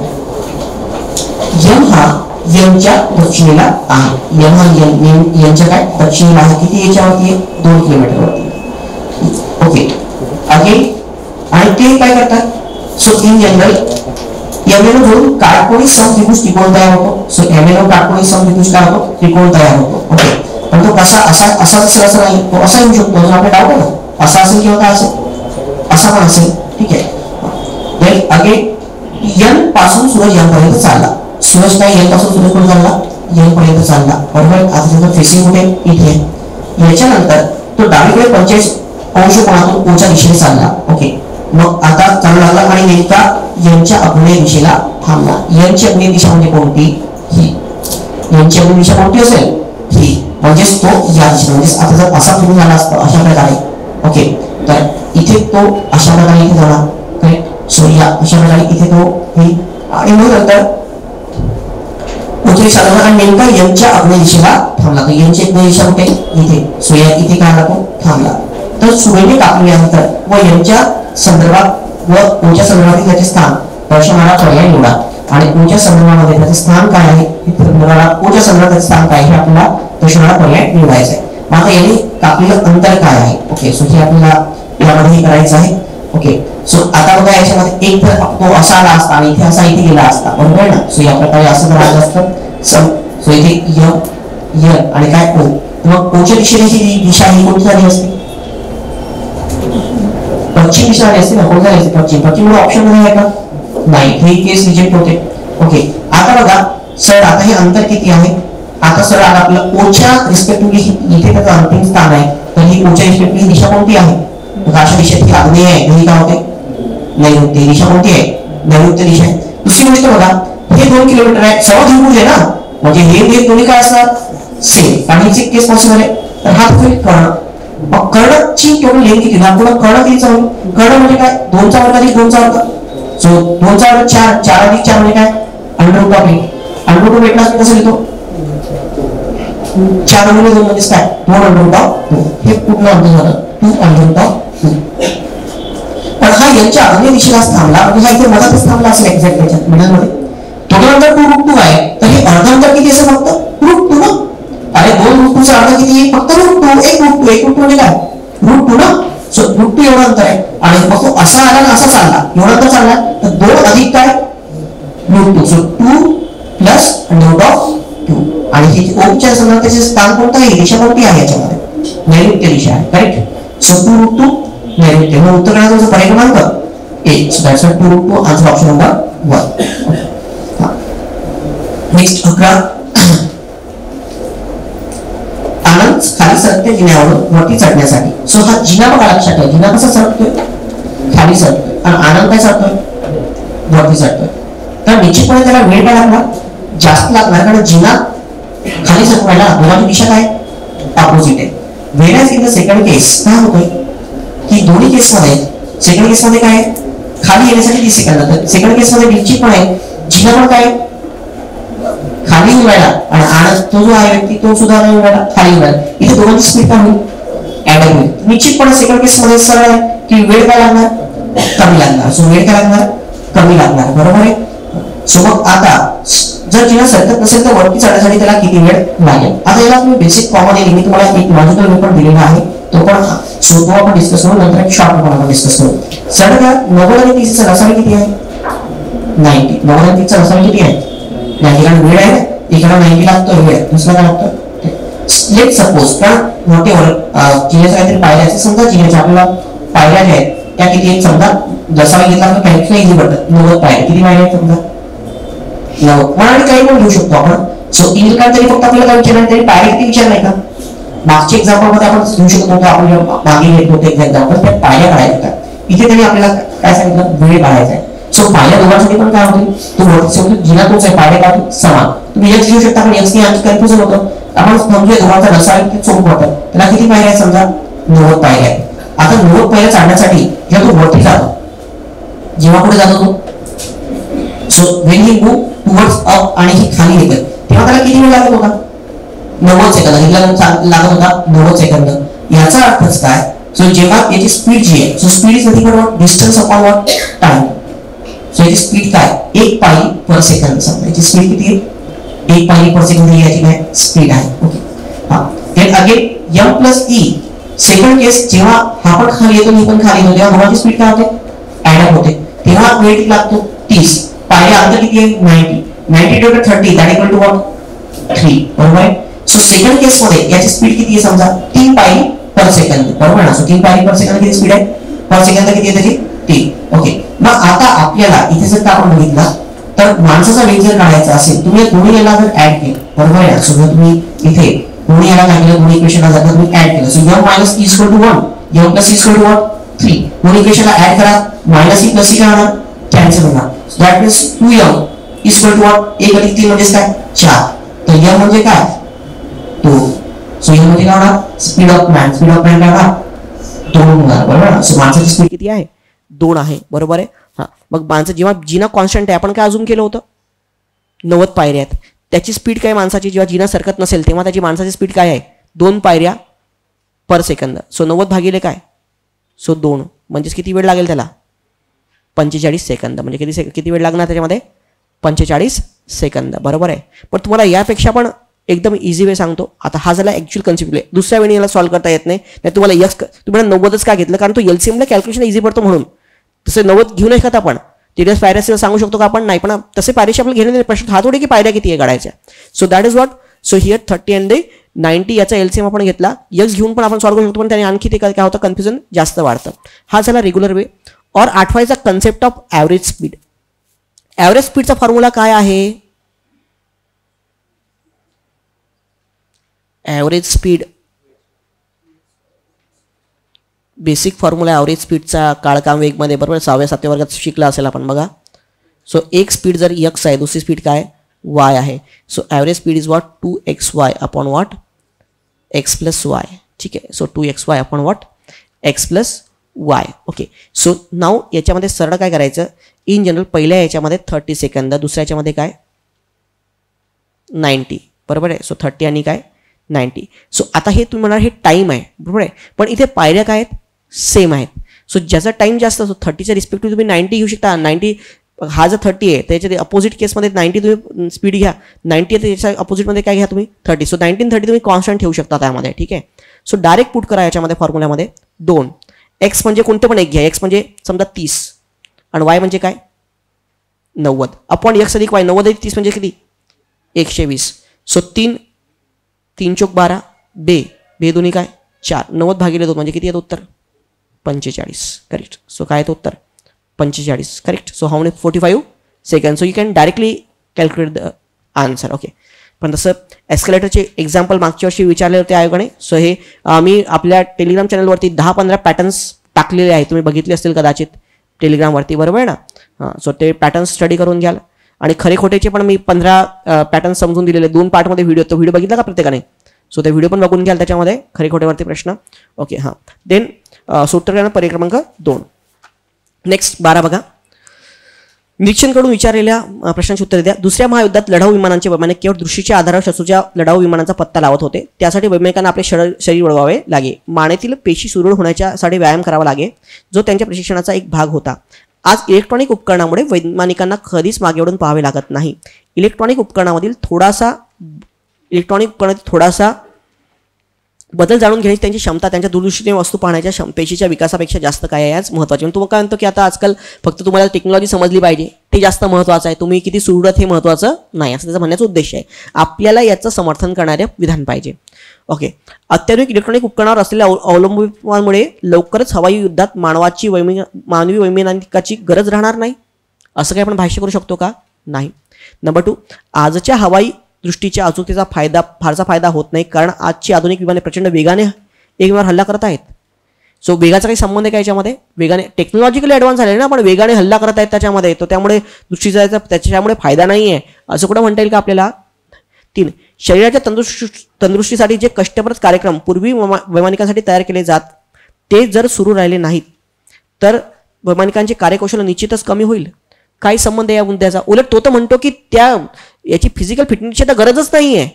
M हा Nच्या दक्षिणेला आहे. M हा Nच्या काय दक्षिणेला आहे. किती याच्यावरती आहे? 2 किलोमीटर वरती. ओके, अगेन आणि ते काय करतात? सो इन जनरल MNO जोडून काटकोनी समद्विभुज त्रिकोण तयार होतो. सो MNO काटकोनी समद्विभुज काय होतो? त्रिकोण तयार होतो. ओके, पण तो कसा असा असा असेल असं नाही, तो असा येऊ शकतो. अजून आपला डाऊट आहे ना, असा असेल किंवा काय असेल, असा पण असेल. ठीक आहे. देन अगेन एन पासून सूरज एन पर्यंत चालला. सूरज काय एन पासून सूरज कुठे चालला, एन पर्यंत चालला. बरोबर. आता त्याचं फेसिंग कुठे, इथे. याच्यानंतर तो डावीकडे 45 अंश कोणातून ओच्या दिशेने चालला. ओके. मग आता चालू लागला आणि नेमका यांच्या अग्नेय दिशेला थांबला. यांची अग्नेय दिशा म्हणजे कोणती, ही. यांची अग्नेय दिशा कोणती असेल, ही. म्हणजेच तो या दिशेने, म्हणजे आता जर असा फिरून झाला असता अशा प्रकारे. ओके. तर इथे तो अशा प्रकारे इथे झाला. करेक्ट. सो या अशा प्रकारे इथे तो ही. आणि मग नंतर उतरी चालवला आणि नेमका यांच्या अग्नेय दिशेला थांबला. तर यांची अग्नेय दिशा कुठे, इथे. सो या इथे काय आला, तो थांबला. तर सुरेने कापल्यानंतर व यांच्या संदर्भात व ओच्या संदर्भातील त्याचे स्थान दर्शवणारा पर्याय निवडा. आणि ओच्या संदर्भामध्ये त्याचे स्थान काय आहे, ओच्या संदर्भात स्थान काय हे आपल्याला दर्शवणारा पर्याय निवडायचा आहे. मग आता याने कापलेलं अंतर काय आहे. ओके. सो हे आपल्याला यामध्ये करायचं आहे. ओके. सो आता बघा याच्यामध्ये एक तर तो असा आला असता आणि इथे असा इथे गेला असता. बरोबर आहे ना. सो या प्रकारे असं करायचं असतं. सो इथे य आणि काय ओ. मग ओच्या दिशेची दिशा ही कोणती झाली असते, पश्चिम दिशा झाली असते ना. कोणती झाली असते, पश्चिम. पश्चिम ऑप्शन मध्ये आहे का, नाही. हे केस रिजेक्ट होते. ओके. आता बघा सर, आता हे अंतर किती आहे. आता सर आता आपलं ओच्या रिस्पेक्टिव्हली इथे त्याचं अंतिम स्थान आहे. तर ही ओच्या रिस्पेक्टिव्हली दिशा कोणती आहे, अशा दिशेत ही आग्नेय आहे. ही काय होते, नैऋत्य. दिशा कोणती आहे, नैऋत्य दिशा आहे. दुसरी गोष्ट बघा, हे 2 किलोमीटर आहे. सर्व त्रिभुज आहे ना, म्हणजे हे दोन्ही काय असणार, सेम. आणि हिचे केस पॉसिबल आहे. तर हा होईल कर्ण. मग कर्णची टोटल लेंथ किती, पुढे कर्ण कितीचा होईल. कर्ण म्हणजे काय, 2चा वर्ग अधिक 2चा वर्ग. सो 2चा वर्ग 4, 4 अधिक 4 म्हणजे काय, under root of 8. Under root of 8 ला कसं लिहितो, 4 गुणिले 2 म्हणजे काय, 2 अंडर रूट ऑफ 2. हे पूर्ण अंतर झालं 2 अंडर रूट ऑफ 2. पण हा यांच्या अग्नेय दिशेला थांबला, म्हणजे हा इथे मधातच थांबला असेल एक्झॅक्ट याच्यात मिडलमध्ये. टोटल अंतर 2 रूट 2 आहे. तर हे अर्ध अंतर किती असेल, फक्त रूट 2 ना. अरे 2 रूट 2 चा अर्ध किती, फक्त रूट 2. 1 रूट 2, 1 रूट 2 म्हणजे काय, रूट 2 ना. सो रूट 2 एवढं अंतर आहे. आणि मग तो असा आला आणि असा चालला, एवढं अंतर चालला. तर 2 अधिक काय, root 2. So 2 plus under root of 2. आणि ही ओच्या संदर्भाचे स्थान कोणतं आहे, दिशा कोणती आहे याच्यामध्ये, नैऋत्य दिशा आहे. करेक्ट. सो 2 रूट 2 नैऋत्य. मग उत्तर क्रमांकाचा पर्याय क्रमांक 1. So that's 2 root 2 answer option number 1. Next 11. Anand खाली सरकते जिन्यावरून वरती चढण्यासाठी. सो हा जिना बघा लक्षात ठेवा, जिना कसा सरकतोय, खाली सरकतोय. आणि आनंद काय सरकतोय, वरती चढतोय. तर निश्चितपणे त्याला वेळ काय लागणार, जास्त लागणार. कारण जिना खाली सरकवायला दोघांची दिशा काय, ऑपोजिट आहे. व्हेअरएज इन द सेकंड केस काय होतोय, की दोन्ही केस मध्ये, सेकंड केस मध्ये काय खाली येण्यासाठी 30 सेकंद लागतात. सेकंड केस मध्ये निश्चितपणे जिना पण काय खाली उडायला, आणि आनंद तो जो आहे व्यक्ती तो सुद्धा नाही उडायला, खाली उडायला. इथे दोघांची स्पीड काय होईल, ऍड होईल. निश्चितपणे सेकंड केस मध्ये सरळ आहे की वेळ काय लागणार, कमी लागणार. सो वेळ काय लागणार, कमी लागणार. बरोबर आहे. सो मग आता जर जिना सरकत नसेल तर वरती चढण्यासाठी त्याला किती वेळ लागेल. आता याला तुम्ही बेसिक कॉमन आहे, मी तुम्हाला एक लॉजिकल पेपर दिलेला आहे, तो पण सो तो आपण डिस्कस करू. नंतर एक शॉर्ट पेपर आपण डिस्कस करू. सर 90 आणि 30 चा रसायन किती आहे, 90. 90 आणि 30 चा रसायन किती आहे, 90. कारण वेळ आहे, एकाला 90 लागतो वेळ, दुसरा काय लागतो. लेट सपोज का वॉटेवर जिन्याच्या काहीतरी पायऱ्या असतात. समजा जिन्याच्या आपल्याला पायऱ्या ज्या आहेत त्या किती आहेत, समजा जसा घेतला तर कॅल्क्युलेशन इझी पडतं. 90 पायऱ्या. किती पायऱ्या आहेत समजा 90. आणि काही पण घेऊ शकतो आपण. सो इंग्लिश तरी फक्त आपल्याला काय विचारणार, तरी पायऱ्या किती विचार नाही का. मागच्या एक्झाम्पल मध्ये आपण घेऊ शकतो, आपण मागे घेत होतो एक्झाम्पल, त्या पायऱ्या काढायच्या होत्या. इथे त्यांनी आपल्याला काय सांगितलं, वेळ काढायचा आहे. सो पायऱ्या दोघांसाठी पण काय होते, तो वरती जिना तोच आहे, पायऱ्या काय समान. तुम्ही एक्स घेऊ शकता, पण एक्स ने आणखी कन्फ्युजन होतं. आपण समजूया दोघांचा रसायन किती सोप होतं. त्याला किती पायऱ्या आहेत, समजा 90 पायऱ्या आहेत. आता 90 पायऱ्या चढण्यासाठी जेव्हा तो वरती जातो, जेव्हा पुढे जातो तो, so when he move towards up आणि ही खाली येते, तेव्हा त्याला किती वेळ लागत होता, 90 सेकंद. लागत होता 90 सेकंद. याचा अर्थच काय, सो जेव्हा याची स्पीड जी आहे, so speed is nothing but distance upon what, time. So याची स्पीड काय, 1 पायरी पर सेकंद. समजा याची स्पीड किती आहे, 1 पायरी पर सेकंद ही याची काय स्पीड आहे. ओके. हा then again m plus e. Second case जेव्हा हा पण खाली येतो, ही पण खाली येतो, तेव्हा दोघांची स्पीड काय होते, ऍड अप होते. तेव्हा वेळ किती लागतो, 30. पायऱ्या अंतर किती आहे, 90. 90 divided 30 that equal to what, 3. बरोबर आहे. सो सो सेकंड केस मध्ये याची स्पीड किती आहे समजा 3 पायरी पर सेकंद, बरोबर ना. सो 3 पायरी पर सेकंद किती स्पीड आहे, पर सेकंद किती आहे त्याची 3. ओके, मग आता आपल्याला इथे जर का आपण बघितलं तर माणसाचा वेग जर काढायचा असेल, तुम्ही दोन्ही याला जर ऍड केलं, बरोबर आहे. सो जर तुम्ही इथे दोन्ही याला काय केलं, दोन्ही इक्वेशनला जर तुम्ही ऍड केलं, so m minus e equal to 1, m plus e equal to 3, दोन्ही इक्वेशनला ऍड करा, मायनस e प्लस e काय होणार, कॅन्सल होणार. So that means 2m equal to 1 अधिक 3 म्हणजे काय 4. तर m म्हणजे काय 2. सो m म्हणजे काय होणार, speed of man. Speed of man काय होणार 2 होणार, बरोबर ना. सो माणसाची स्पीड किती आहे 2 आहे, बरोबर आहे. हा, मग माणसं जेव्हा जिना कॉन्स्टंट आहे, आपण काय अजून केलं होतं 90 पायऱ्या आहेत, त्याची स्पीड काय माणसाची, जेव्हा जिना सरकत नसेल तेव्हा त्याची माणसाची स्पीड काय आहे 2 पायऱ्या पर सेकंद. सो 90 भागिले काय, सो 2, म्हणजेच किती वेळ लागेल त्याला 45 सेकंद. म्हणजे किती वेळ लागणार त्याच्यामध्ये 45 सेकंद, बरोबर आहे. पण तुम्हाला यापेक्षा पण एकदम इझी वे सांगतो. आता हा झाला ॲक्च्युअल कन्सेप्ट आहे, दुसऱ्या वेळी याला सॉल्व्ह करता येत नाही. तुम्हाला तुम्हाला 90च का घेतलं, कारण तो एलसीएमला कॅल्क्युलेशन इझी पडतो म्हणून. तसे 90 घेऊ नाही शकत आपण, तिथेच पायऱ्या सांगू शकतो का आपण, नाही. पण तसे पायऱ्याशी आपल्याला घेणे प्रश्न हा थोडी की पायऱ्या किती आहे गाडायच्या. So that is what. So here 30 and 90 याचा एलसीएम आपण घेतला, एक्स घेऊन पण आपण सॉल्व्ह करू शकतो, पण त्याने आणखी ते काय होतं कन्फ्युजन जास्त वाढतं. हा झाला रेग्युलर वे. और आठवायचा concept of average speed. Average स्पीडचा फॉर्म्युला काय आहे, average speed basic formula average स्पीडचा काळकाम वेगमध्ये, बरोबर 6व्या 7व्या वर्गात शिकला असेल आपण बघा. सो एक स्पीड जर x आहे, दुसरी स्पीड काय y आहे. So average speed is what 2xy upon what x plus y. ठीक आहे. So 2xy upon what x plus y. Okay, so नाव याच्यामध्ये सरळ काय करायचं, इन जनरल पहिल्या याच्यामध्ये 30 सेकंद, दुसऱ्या याच्यामध्ये काय 90, बरोबर आहे. सो 30 आणि काय 90. सो आता हे तुम्ही म्हणाल हे टाईम आहे, बरोबर आहे, पण इथे पायऱ्या काय आहेत सेम आहेत. सो ज्याचा टाइम जास्त असतो 30च्या रिस्पेक्टिव्ह तुम्ही 90 घेऊ शकता. 90 हा जर 30 आहे त्याच्या अपोजिट केसमध्ये 90 तुम्ही स्पीड घ्या, 90 आहे त्याच्या अपोजिटमध्ये काय घ्या तुम्ही 30. सो 19 30 तुम्ही कॉन्स्टंट ठेवू शकता त्यामध्ये. ठीक आहे. सो डायरेक्ट पुट करा याच्यामध्ये फॉर्म्युल्यामध्ये 2. एक्स म्हणजे कोणते पण एक घ्या, एक्स म्हणजे समजा 30 आणि वाय म्हणजे काय 90 अपॉन एक्स अधिक वाय. 90 अधिक 30 म्हणजे किती 120. सो 3 चोक 12, बे दोन्ही काय 4, 90 भागिले 2 म्हणजे किती येतं उत्तर 45. करेक्ट. सो काय येतं उत्तर 45. Correct. So how many 45 second. So you can directly calculate the answer. Okay. पण तसं एस्केलेटरचे एक्झाम्पल मागच्या वर्षी विचारले होते आयोगाने. सो हे आम्ही आपल्या टेलिग्राम चॅनलवरती 10-15 पॅटर्न्स टाकलेले आहेत, तुम्ही बघितले असतील कदाचित टेलिग्रामवरती, बरोबर आहे ना. हां, सो ते पॅटर्न्स स्टडी करून घ्याल. आणि खरे खोटेचे पण मी 15 पॅटर्न समजून दिलेले 2 पार्टमध्ये व्हिडिओ. तो व्हिडिओ बघितला का प्रत्येकाने, सो ते व्हिडिओ पण बघून घ्याल त्याच्यामध्ये खरे खोटेवरती प्रश्न. ओके. हां, देन सूत्र पर्याय क्रमांक 2. नेक्स्ट 12 बघा. निरीक्षण कडून विचारलेल्या प्रश्नांची उत्तरे द्या. दुसऱ्या महायुद्धात लढाऊ विमानांचे वैमानिक केवळ दृष्टीच्या आधारावर शत्रूच्या लढाऊ विमानांचा पत्ता लावत होते. त्यासाठी वैमानिकांना आपले शरीर वळवावे लागे, मानेतील पेशी सुदृढ होण्यासाठी व्यायाम करावा लागे, जो त्यांच्या प्रशिक्षणाचा एक भाग होता. आज इलेक्ट्रॉनिक उपकरणामुळे वैमानिकांना कधीच मागे वळून पाहावे लागत नाही. इलेक्ट्रॉनिक उपकरणामधील थोडासा बदल जाणून घेण्याची त्यांची क्षमता त्यांच्या दूरदृष्टीने वस्तू पाहण्याच्या पेशीच्या विकासापेक्षा जास्त काय आहे आज महत्त्वाचे. तुम्ही काय म्हणतो की आता आजकाल फक्त तुम्हाला टेक्नॉलॉजी समजली पाहिजे ते जास्त महत्त्वाचं आहे, तुम्ही किती सुदृढ हे महत्त्वाचं नाही, असं त्याचा म्हणण्याचा उद्देश आहे. आपल्याला याचं समर्थन करणारे विधान पाहिजे. ओके. अत्याधुनिक इलेक्ट्रॉनिक उपकरणावर असलेल्या अवलंबनामुळे लवकरच हवाई युद्धात मानवी वैमानिकाची गरज राहणार नाही, असं काय आपण भाष्य करू शकतो का, नाही. नंबर 2, आजच्या हवाई दृष्टीच्या अचूकतेचा फारसा फायदा होत नाही, कारण आजची आधुनिक विमाने प्रचंड वेगाने एकमेकांवर हल्ला करत आहेत. सो वेगाचा काही संबंध आहे का याच्यामध्ये, वेगाने टेक्नॉलॉजिकली ॲडव्हान्स झाले ना, पण वेगाने हल्ला करत आहेत त्याच्यामध्ये, तो त्यामुळे दृष्टीचा त्याच्यामुळे फायदा नाही आहे असं कुठं म्हणता येईल का आपल्याला. 3, शरीराच्या तंदुरुस्तीसाठी जे कष्टप्रद कार्यक्रम पूर्वी वैमानिकांसाठी तयार केले जात ते जर सुरू राहिले नाहीत तर वैमानिकांचे कार्यकौशल्य निश्चितच कमी होईल. काही संबंध आहे या मुद्द्याचा. उलट तो तर म्हणतो की याची फिजिकल फिटनेसची तर गरजच नाही आहे.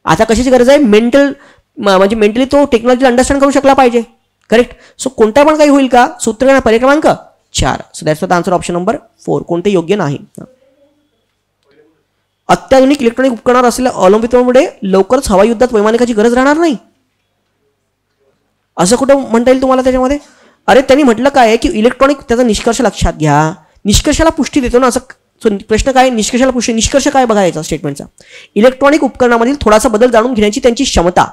आता कशाची गरज आहे, म्हणजे मेंटली तो टेक्नॉलॉजी अंडरस्टँड करू शकला पाहिजे. करेक्ट. सो कोणता पण काही होईल का, सूत्र पर्याय क्रमांक 4. So that's the answer option number 4. कोणते योग्य नाही. अत्याधुनिक इलेक्ट्रॉनिक उपकरणावर असलेल्या अवलंबित्वामुळे लवकरच हवाई युद्धात वैमानिकाची गरज राहणार नाही, असं कुठं म्हणता येईल तुम्हाला त्याच्यामध्ये. अरे त्यांनी म्हटलं काय की इलेक्ट्रॉनिक, त्याचा निष्कर्ष लक्षात घ्या, निष्कर्षाला पुष्टी देतो ना, असं सो प्रश्न काय, निष्कर्षाला पुष्टी, निष्कर्ष काय बघायचा स्टेटमेंटचा, इलेक्ट्रॉनिक उपकरणामधील थोडासा बदल जाणून घेण्याची त्यांची क्षमता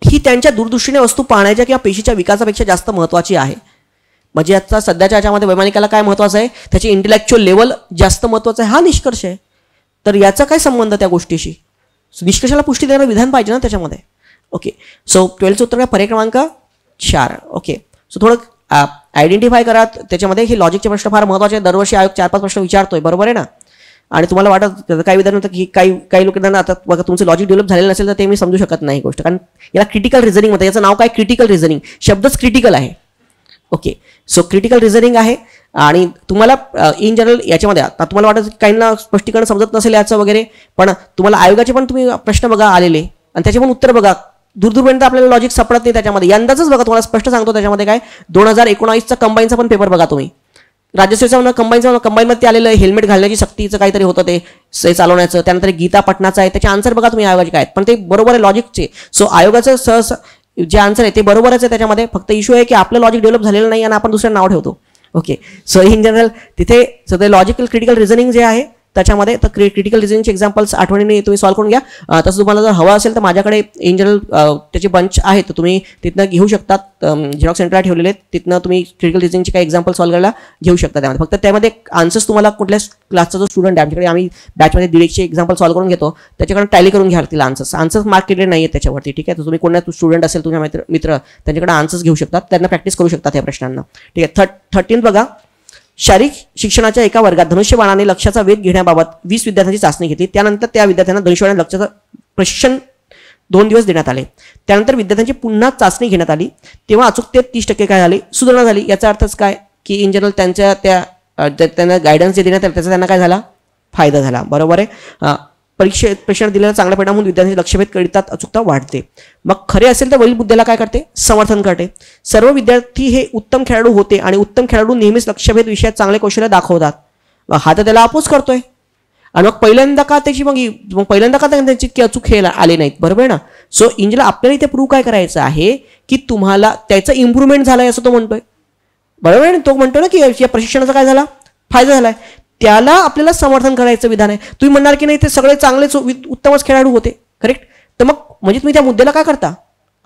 ही त्यांच्या दूरदृष्टीने वस्तू पाहण्याच्या किंवा पेशीच्या विकासापेक्षा जास्त महत्त्वाची आहे. म्हणजे आता सध्याच्या याच्यामध्ये वैमानिकाला काय महत्त्वाचं आहे, त्याची इंटेलेक्च्युअल लेवल जास्त महत्त्वाचं आहे, हा निष्कर्ष आहे. तर याचा काय संबंध त्या गोष्टीशी, निष्कर्षाला पुष्टी देणारं विधान पाहिजे ना त्याच्यामध्ये. ओके, सो 12चं उत्तर काय, पर्याय क्रमांक 4. ओके, सो थोडं आयडेंटिफाय करा त्याच्यामध्ये. हे लॉजिकचे प्रश्न फार महत्त्वाचे आहेत, दरवर्षी आयोग 4-5 प्रश्न विचारतोय, बरोबर आहे ना. आणि तुम्हाला वाटत काही विधान की काही लोकांना आता बघा तुमचं लॉजिक डेव्हलप झालेलं नसेल तर ते मी समजू शकत नाही गोष्ट, कारण याला क्रिटिकल रिझनिंग म्हणतात. याचं नाव काय, क्रिटिकल रिझनिंग, शब्दच क्रिटिकल आहे. ओके, सो क्रिटिकल रिझनिंग आहे. आणि तुम्हाला इन जनरल याच्यामध्ये आता तुम्हाला वाटतं की काहींना स्पष्टीकरण समजत नसेल याचं वगैरे, पण तुम्हाला आयोगाचे पण तुम्ही प्रश्न बघा आलेले आणि त्याचे पण उत्तर बघा, दूरपर्यंत आपल्याला लॉजिक सापडत नाही त्याच्यामध्ये. यंदाच बघा, तुम्हाला स्पष्ट सांगतो त्याच्यामध्ये काय, 2019चा कंबाईनचा पण पेपर बघा तुम्ही, राज्यसेवेचा कंबाईनमध्ये आलेलं हेल्मेट घालण्याची सक्तीचं काहीतरी होतं ते चालवण्याचं, त्यानंतर गीता पटनाचा आहे, त्याचे आन्सर बघा तुम्ही आयोगाचे काय, पण ते बरोबर आहे लॉजिकचे. सो आयोगाचं सहसा जे आन्सर आहे ते बरोबरच आहे त्याच्यामध्ये, फक्त इश्यू आहे की आपलं लॉजिक डेव्हलप झालेलं नाही आणि आपण दुसरं नाव ठेवतो. ओके, सो इन जनरल तिथे ते लॉजिकल क्रिटिकल रिझनिंग जे आहे त्याच्यामध्ये, तर क्रिटिकल रिझनिंगचे एक्झाम्पल्स आठवणीने तुम्ही सॉल्व्ह करून घ्या. तसं तुम्हाला जर हवं असेल तर माझ्याकडे इन जनरल त्याचे बंच आहेत, तर तुम्ही तिथनं घेऊ शकतात, झेरॉक्स सेंटरला ठेवलेले आहेत, तिथनं तुम्ही क्रिटिकल रिझनिंगचे काही एक्झाम्पल सॉल्व्ह करायला घेऊ शकता. त्यामध्ये फक्त त्यामध्ये आन्सर्स तुम्हाला कुठल्या क्लासचा जो स्टुडंट आहे, आमच्याकडे आम्ही बॅचमध्ये 150 एक्झाम्पल सॉल्व्ह करून घेतो, त्याच्याकडे टॅली करून घ्या लागतील आन्सर्स मार्क केलेले नाही आहेत त्याच्यावरती. ठीक आहे, तर तुम्ही कोणत्या स्टुडंट असेल तुमच्या मित्र त्यांच्याकडे आन्सर्स घेऊ शकतात, त्यांना प्रॅक्टिस करू शकतात या प्रश्नांना. ठीक आहे, 13 बघा, शारीरिक शिक्षणाच्या एका वर्गात धनुष्यबाणाने लक्षाचा वेध घेण्याबाबत 20 विद्यार्थ्यांची चाचणी घेतली. त्यानंतर त्या विद्यार्थ्यांना धनुष्यबाणाने लक्षाचं प्रशिक्षण 2 दिवस देण्यात आले. त्यानंतर विद्यार्थ्यांची पुन्हा चाचणी घेण्यात आली, तेव्हा अचूकतेत 30% काय झाली, सुधारणा झाली. याचा अर्थच काय की इन जनरल त्यांना गायडन्स जे देण्यात आलं त्याचा त्यांना काय झाला, फायदा झाला. बरोबर आहे. परीक्षेत दिलेला चांगला परिणाम म्हणून विद्यार्थ्यांचे लक्षभेद कळतात, अचूकता वाढते. मग खरे असेल तर वरील मुद्द्याला काय करते, समर्थन करते. सर्व विद्यार्थी हे उत्तम खेळाडू होते आणि उत्तम खेळाडू नेहमीच लक्षभेद विषयात चांगले कौशल्य दाखवतात. हा तर त्याला अपोज करतोय. आणि मग पहिल्यांदा का त्यांची अचूक खेळ आले नाहीत, बरोबर आहे ना. सो इंजिनला आपल्याला इथे प्रूव्ह काय करायचं आहे की तुम्हाला त्याचा इम्प्रूव्हमेंट झालाय असं तो म्हणतोय, बरोबर आहे ना. तो म्हणतो ना की या प्रशिक्षणाचा काय झाला, फायदा झालाय, त्याला आपल्याला समर्थन करायचं विधान आहे. तुम्ही म्हणणार की नाही ते सगळे चांगलेच उत्तमच खेळाडू होते, करेक्ट, तर मग म्हणजे तुम्ही त्या मुद्द्याला काय करता,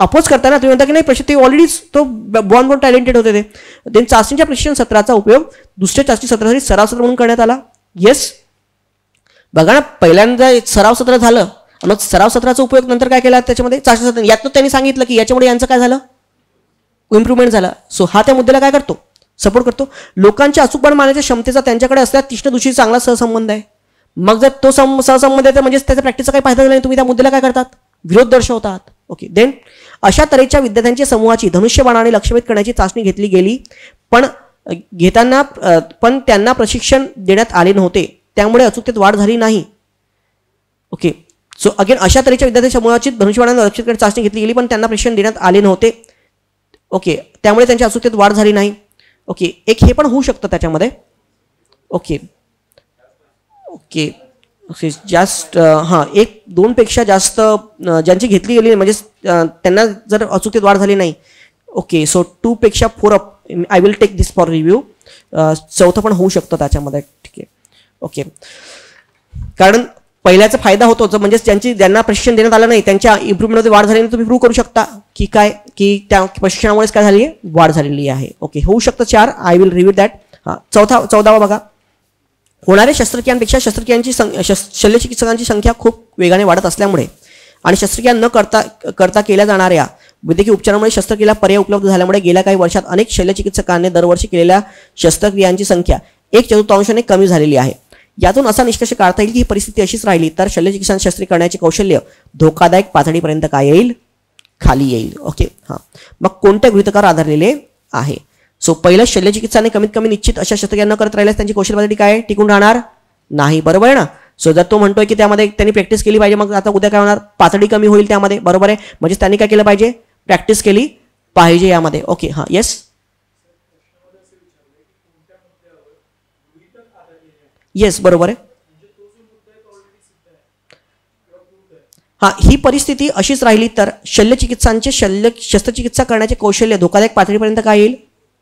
अपोज करता ना. तुम्ही म्हणता की नाही ते ऑलरेडीच तो बॉर्न टॅलेंटेड होते ते. चाचणीच्या प्रशिक्षण सत्राचा उपयोग दुसऱ्या चाचणी सत्रासाठी सराव सत्र म्हणून करण्यात आला. येस, बघा ना, पहिल्यांदा सराव सत्र झालं, मग सराव सत्राचा उपयोग नंतर काय केला त्याच्यामध्ये चाचणी सत्र, यातनं त्यांनी सांगितलं की याच्यामुळे यांचं काय झालं, इम्प्रूव्हमेंट झालं. सो हा त्या मुद्द्याला काय करतो, सपोर्ट करतो. लोकांच्या अचूकपण मानण्याच्या क्षमतेचा त्यांच्याकडे असल्यास तीक्ष्ण दृष्टीचा चांगला सहसंबंध आहे. मग जर तो सहसंबंध आहे तर म्हणजे त्याच्या प्रॅक्टिसचा काही फायदा झाला नाही, तुम्ही त्या मुद्द्याला काय करतात, विरोध दर्शवतात. ओके, देन अशा तऱ्हेच्या विद्यार्थ्यांच्या समूहाची धनुष्यबाणाने लक्षभेद करण्याची चाचणी घेतली गेली, पण त्यांना प्रशिक्षण देण्यात आले नव्हते, त्यामुळे अचूकतेत वाढ झाली नाही. ओके, सो अगेन अशा तऱ्हेच्या विद्यार्थी समूहाची धनुष्यबाणाने लक्षभेद करण्याची चाचणी घेतली गेली, पण त्यांना प्रशिक्षण देण्यात आले नव्हते. ओके, त्यामुळे त्यांच्या अचूकतेत वाढ झाली नाही. ओके, एक हे पण होऊ शकतं त्याच्यामध्ये. ओके ओके ओके जास्त हां, 1-2पेक्षा जास्त ज्यांची घेतली गेली म्हणजे त्यांना जर अचूकतेत वाढ झाली नाही. ओके, सो 2पेक्षा 4 up, I will take this for review. चौथं पण होऊ शकतं त्याच्यामध्ये. ठीक आहे, ओके, कारण पहिल्याचा फायदा होतो म्हणजे ज्यांना प्रशिक्षण देण्यात आलं नाही त्यांच्या इम्प्रूव्हमेंटमध्ये वाढ झाली नाही, तुम्ही प्रूव्ह करू शकता की काय की त्या प्रशिक्षणामुळेच काय झाली आहे, वाढ झालेली आहे. ओके, होऊ शकतं 4, आय विल रिव्ह्यू दॅट. हां, 14वा बघा, होणाऱ्या शस्त्रक्रियांपेक्षा शल्यचिकित्सकांची संख्या खूप वेगाने वाढत असल्यामुळे आणि शस्त्रक्रिया न करता केल्या जाणाऱ्या वैद्यकीय उपचारामुळे शस्त्रक्रियेला पर्याय उपलब्ध झाल्यामुळे गेल्या काही वर्षात अनेक शल्यचिकित्सकांनी दरवर्षी केलेल्या शस्त्रक्रियांची संख्या 1/4 कमी झालेली आहे. यातून असा निष्कर्ष काढता येईल की ही परिस्थिती अशीच राहिली तर शल्यचिकित्सा शस्त्रक्रिया करण्याचे कौशल्य धोकादायक पातळीपर्यंत काय येईल, खाली येईल. ओके, हां, मग कोणत्या गृहीतकावर आधारलेले आहे. सो पहिलं, शल्यचिकित्साने कमीत कमी निश्चित अशा शस्त्रक्रिया न करत राहिल्यास त्यांची कौशल्य पातळी काय टिकून राहणार नाही, बरोबर आहे ना. सो जर तो म्हणतोय की त्यामध्ये त्यांनी प्रॅक्टिस केली पाहिजे, मग आता उद्या काय होणार, पातळी कमी होईल त्यामध्ये, बरोबर आहे. म्हणजे त्यांनी काय केलं पाहिजे, प्रॅक्टिस केली पाहिजे यामध्ये. ओके, हां, येस येस, बरोबर आहे. हां, ही परिस्थिती अशीच राहिली तर शल्यचिकित्सांचे शस्त्रचिकित्सा करण्याचे कौशल्य धोकादायक पातळीपर्यंत काय येईल,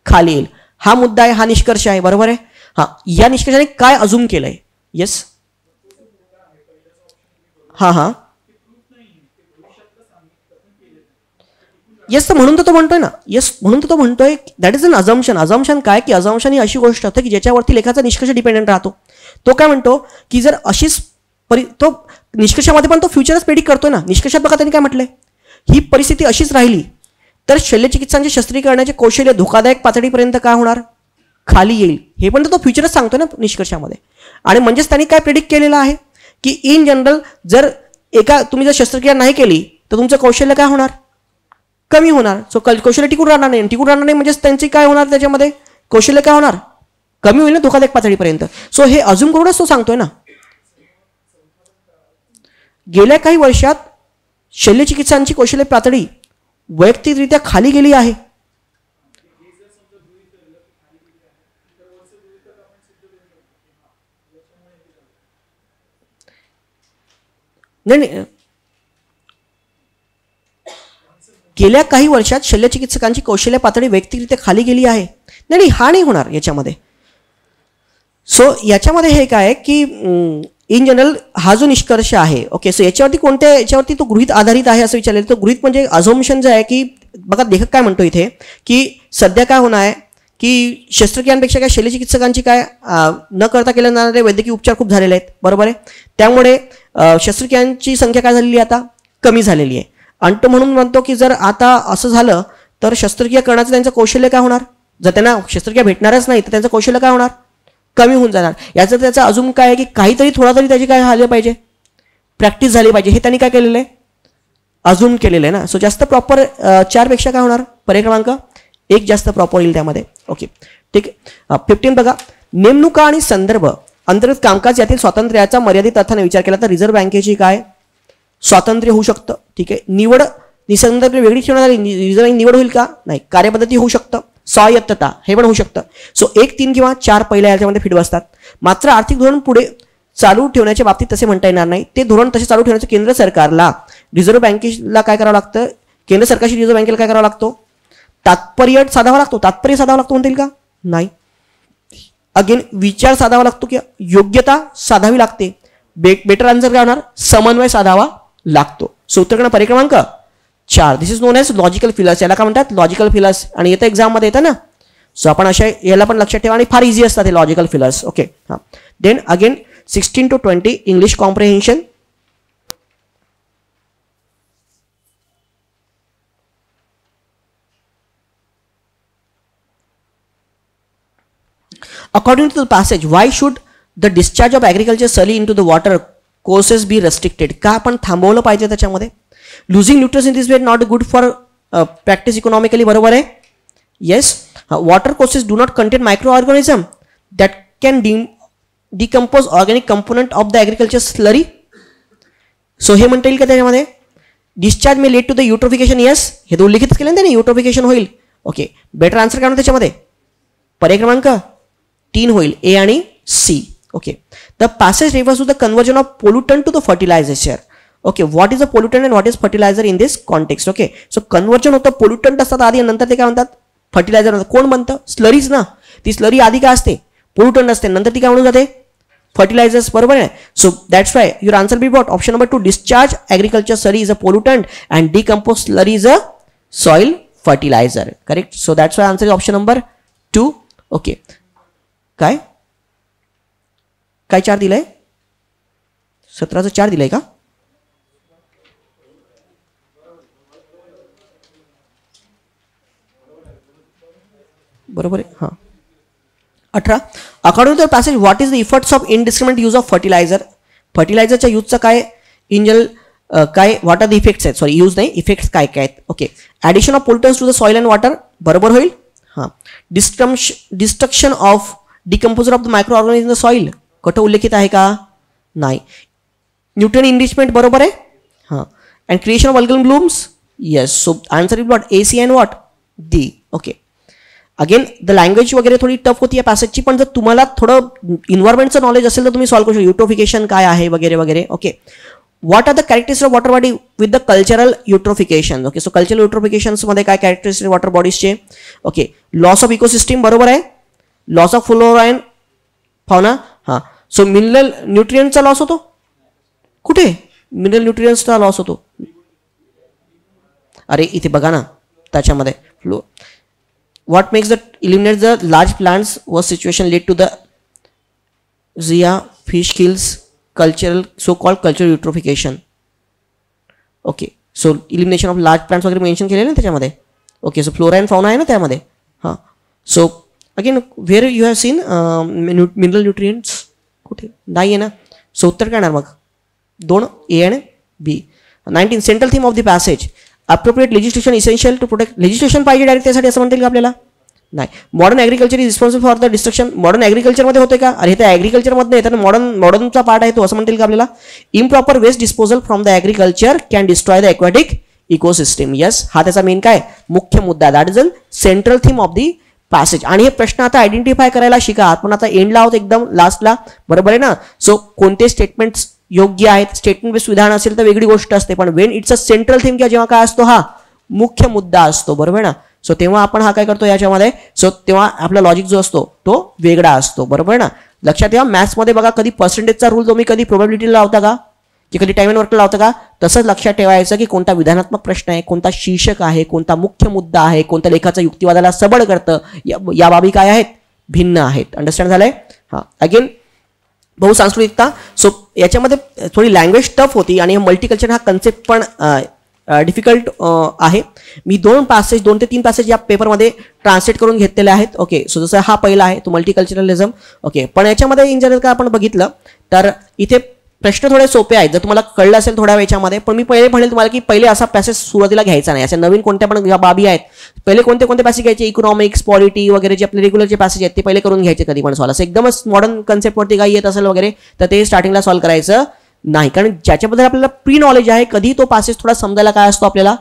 खाली येईल. हा मुद्दा आहे, हा निष्कर्ष आहे, बरोबर आहे. हां, या निष्कर्षाने काय अजूम केलंय? येस, हां हां, येस. तर म्हणून तर तो म्हणतोय ना, येस, म्हणून तर तो म्हणतोय that is an assumption. Assumption काय, की अझम्पशन ही अशी गोष्ट असते की ज्याच्यावरती लेखाचा निष्कर्ष डिपेंडंट राहतो. तो काय म्हणतो की जर अशीच तो निष्कर्षामध्ये पण तो फ्युचरच प्रेडिक्ट करतोय ना. निष्कर्षात बघा त्यांनी काय म्हटलंय, ही परिस्थिती अशीच राहिली तर शल्यचिकित्सांचे शस्त्रीकरणाचे कौशल्य धोकादायक पातळीपर्यंत काय होणार, खाली येईल. हे पण तर तो फ्युचरच सांगतोय ना निष्कर्षामध्ये. आणि म्हणजेच त्यांनी काय प्रेडिक्ट केलेलं आहे की इन जनरल जर तुम्ही जर शस्त्रक्रिया नाही केली तर तुमचं कौशल्य काय होणार, कमी होणार. सो कौशल्य टिकून राहणार नाही. टिकून राहणार नाही म्हणजेच त्यांची काय होणार, त्याच्यामध्ये कौशल्य काय होणार, कमी होईल ना धोकादायक पातळीपर्यंत. सो हे अजून करूनच तो सांगतोय ना. गेल्या काही वर्षात शल्यचिकित्सांची कौशल्य पातळी वैयक्तिकरित्या खाली गेली आहे. नाही, गेल्या काही वर्षात शल्यचिकित्सकांची कौशल्य पातळी वैयक्तिकरित्या खाली गेली आहे. नाही, हा नाही होणार याच्यामध्ये. सो याच्यामध्ये हे काय की इन जनरल हा जो निष्कर्ष आहे, ओके, सो याच्यावरती तो गृहीत आधारित आहे असं विचारलेलं. तो गृहीत म्हणजे अझम्पशन जे आहे की बघा लेखक काय म्हणतो इथे की सध्या काय होणार आहे की शस्त्रक्रियांपेक्षा काय शल्यचिकित्सकांची काय न करता केले जाणारे वैद्यकीय उपचार खूप झालेले आहेत, बरोबर आहे. त्यामुळे शस्त्रक्रियांची संख्या काय झालेली आहे, आता कमी झालेली आहे. आणि तो म्हणून म्हणतो की जर आता असं झालं तर शस्त्रक्रिया करण्याचं त्यांचं कौशल्य काय होणार, जर त्यांना शस्त्रक्रिया भेटणारच नाही तर त्यांचं कौशल्य काय होणार, कमी होऊन जाणार. याचं त्याचं अजून काय आहे की काहीतरी थोडा तरी त्याची काय झालं पाहिजे, प्रॅक्टिस झाली पाहिजे. हे त्यांनी काय केलेलं आहे, अजून केलेलं आहे ना. सो जास्त प्रॉपर 4 पेक्षा काय होणार, पर्याय क्रमांक 1 जास्त प्रॉपर येईल त्यामध्ये. ओके, ठीक आहे. 15 बघा, नेमणुका आणि संदर्भ अंतर्गत कामकाज यातील स्वातंत्र्याचा मर्यादित अर्थाने विचार केला तर रिझर्व्ह बँकेची काय स्वातंत्र्य होऊ शकतं. ठीक आहे, निवड निसंदर्भ वेगळी ठेवण्यात आली, रिझर्व्ह बँक निवड होईल का, नाही. कार्यपद्धती होऊ शकतं, स्वायत्तता हे पण होऊ शकतं. सो 1, 3 किंवा 4 पहिल्या याच्यामध्ये फिट बसतात. मात्र आर्थिक धोरण पुढे चालू ठेवण्याच्या बाबतीत तसे म्हणता येणार नाही. ते धोरण तसे चालू ठेवण्याचं केंद्र सरकारला, रिझर्व्ह बँकेला काय करावं लागतं, केंद्र सरकारशी रिझर्व्ह बँकेला काय करावं लागतो, तात्पर्य साधावा लागतो. तात्पर्य साधावा लागतो म्हणता येईल का, नाही. अगेन विचार साधावा लागतो की योग्यता साधावी लागते. बेटर आन्सर काय होणार, समन्वय साधावा लागतो. सो उत्तर पर्याय क्रमांक 4. This is known as logical fillers. याला काय म्हणतात, लॉजिकल फिलर्स. आणि येतं एक्झाममध्ये येतं ना. सो आपण अशा याला पण लक्षात ठेवा आणि फार इझी असतात हे लॉजिकल फिलर्स. ओके, हां. Then again 16 to 20 English comprehension. According to the passage, why should the discharge of agriculture slurry into the water courses be restricted? का आपण थांबवलं पाहिजे त्याच्यामध्ये. Losing nutrients in this way not good for practice economically, बरोबर आहे. Yes, water courses do not contain micro organism that can decompose organic component of the agriculture slurry. So हे म्हणता येईल का त्याच्यामध्ये, discharge may lead to the eutrophication. Yes, हे तर उल्लेखित केलं ना त्याने, युट्रोफिकेशन होईल. ओके, बेटर आन्सर काय म्हणतो त्याच्यामध्ये, पर्याय क्रमांक 3 होईल, ए आणि C. Okay, the passage refers to the conversion of pollutant to the fertiliser. Okay, what is a pollutant and what is fertiliser in this context. Okay, so conversion होतं, pollutant असतात आधी, नंतर ते काय म्हणतात, फर्टिलायझर म्हणतात. कोण बनतं, स्लरीज ना. ती स्लरी आधी काय असते, पोल्युटंट असते, नंतर ती काय म्हणून जाते, फर्टिलायझर्स, बरोबर आहे. So that's why your answer b what, option number 2, discharge agriculture slurry is a pollutant and decompose slurry is a soil fertiliser. Correct. So that's why answer is option number 2. Okay, काय काय 4 दिलंय, 17चं 4 दिलंय का, बरोबर आहे. हां, 18. According to the passage what is the efforts of indiscriminate use of fertiliser. फर्टिलायझरच्या यूजचं काय इन जनरल काय, व्हॉट आर द इफेक्ट्स आहेत, सॉरी यूज नाही, इफेक्ट्स काय काय आहेत. Okay, addition of pollutants to the soil and water, बरोबर होईल. हां, destruction of decomposer of the micro organism in the soil, कुठं उल्लेखित आहे का, नाही. न्यूट्रिएंट इनरिचमेंट, बरोबर आहे. हां, and creation of algal blooms. Yes, so answer is what, A C and what, D. Okay, again the language वगैरे थोडी टफ होती या पॅसेजची, पण जर तुम्हाला थोडं इन्व्हायरमेंटचं नॉलेज असेल तर तुम्ही सॉल्व्ह करू शकता. युट्रोफिकेशन काय आहे वगैरे वगैरे. Okay, what are the characteristics of water body with the cultural eutrophication. Okay, so cultural युट्रोफिकेशन्समध्ये काय कॅरेक्टरिस्टिक्स वॉटर बॉडीजचे. ओके, लॉस ऑफ इकोसिस्टीम, बरोबर आहे. Loss of flora and fauna. हां, सो मिनरल न्यूट्रिएंटचा लॉस होतो कुठे? मिनरल न्यूट्रिएंट्सचा लॉस होतो. अरे इथे बघा ना त्याच्यामध्ये flow. What makes the eliminate the large plants was situation led to the झिया fish kills cultural so called cultural eutrophication. Okay, so elimination of large plants वगैरे मेन्शन केलेलं ना त्याच्यामध्ये. Okay, so flora and fauna आहे ना त्यामध्ये. हां, so again where you have seen mineral nutrients कुठे नाही आहे ना. सो उत्तर काय येणार मग? 2 ए आणि b. 19 central theme of the passage appropriate legislation essential to protect. Legislation पाहिजे डायरेक्ट त्यासाठी असं म्हणता येईल का आपल्याला? नाही. Modern agriculture is responsible for the destruction. Modern ॲग्रिकल्चरमध्ये होते का? अरे हे तर ॲग्रिकल्चरमध्ये येतं ना, मॉडर्नचा पार्ट आहे तो, असं म्हणता येईल का आपल्याला? Improper waste disposal from the agriculture can destroy the aquatic ecosystem. Yes, हा त्याचा मेन काय मुख्य मुद्दा. That is a central theme of the passage. आणि हे प्रश्न आता आयडेंटिफाय करायला शिका. आपण आता एंडला आहोत एकदम लास्टला, बरोबर आहे ना. सो कोणते स्टेटमेंट्स योग्य आहेत, स्टेटमेंट बेस्ड विधान असेल तर वेगळी गोष्ट असते, पण Wien it's a central theme किंवा जेव्हा काय असतो हा मुख्य मुद्दा असतो, बरोबर ना. सो तेव्हा आपण हा काय करतो याच्यामध्ये, सो तेव्हा आपला लॉजिक जो असतो तो वेगळा असतो, बरोबर ना. लक्षात ठेवा, मॅथ्समध्ये बघा कधी पर्सेंटेजचा रूल तुम्ही कधी प्रोबॅबिलिटीला लावता का, की कधी टाइम अँड वर्कला लावता का? तसंच लक्षात ठेवायचं की कोणता विधानात्मक प्रश्न आहे, कोणता शीर्षक आहे, कोणता मुख्य मुद्दा आहे, कोणत्या लेखाचा युक्तिवादाला सबळ करतं, या बाबी काय आहेत, भिन्न आहेत. अंडरस्टँड झालंय? हां, अगेन बहुसांस्कृतिकता. सो याच्यामध्ये थोडी लँग्वेज टफ होती आणि मल्टीकल्चर हा कन्सेप्ट पण डिफिकल्ट आहे. मी 2 ते 3 पॅसेज या पेपरमध्ये ट्रान्सलेट करून घेतलेले आहेत. ओके, सो जसं हा पहिला आहे तो मल्टीकल्चरलिझम. ओके, पण याच्यामध्ये इन जनरल का आपण बघितलं तर इथे प्रश्न थोडे सोपे आहेत, जर तुम्हाला कळलं असेल थोड्या वेळामध्ये. पण मी पहिले म्हणेल तुम्हाला की पहिले असा पॅसेज सुरुवातीला घ्यायचा नाही. अशा नवीन कोणत्या पण बाबी आहेत, पहिले कोणते पॅसेज घ्यायचे, इकॉनॉमिक्स, पॉलिटी वगैरे जे आपले रेग्युलरचे पॅसेज आहेत ते पहिले करून घ्यायचे कधी पण सॉल्व. असं एकदमच मॉडर्न कन्सेप्टवरती काही येत असेल वगैरे तर ते स्टार्टिंगला सॉल्व करायचं नाही, कारण ज्याच्याबद्दल आपल्याला प्री नॉलेज आहे कधी तो पॅसेज थोडा समजायला काय असतो आपल्याला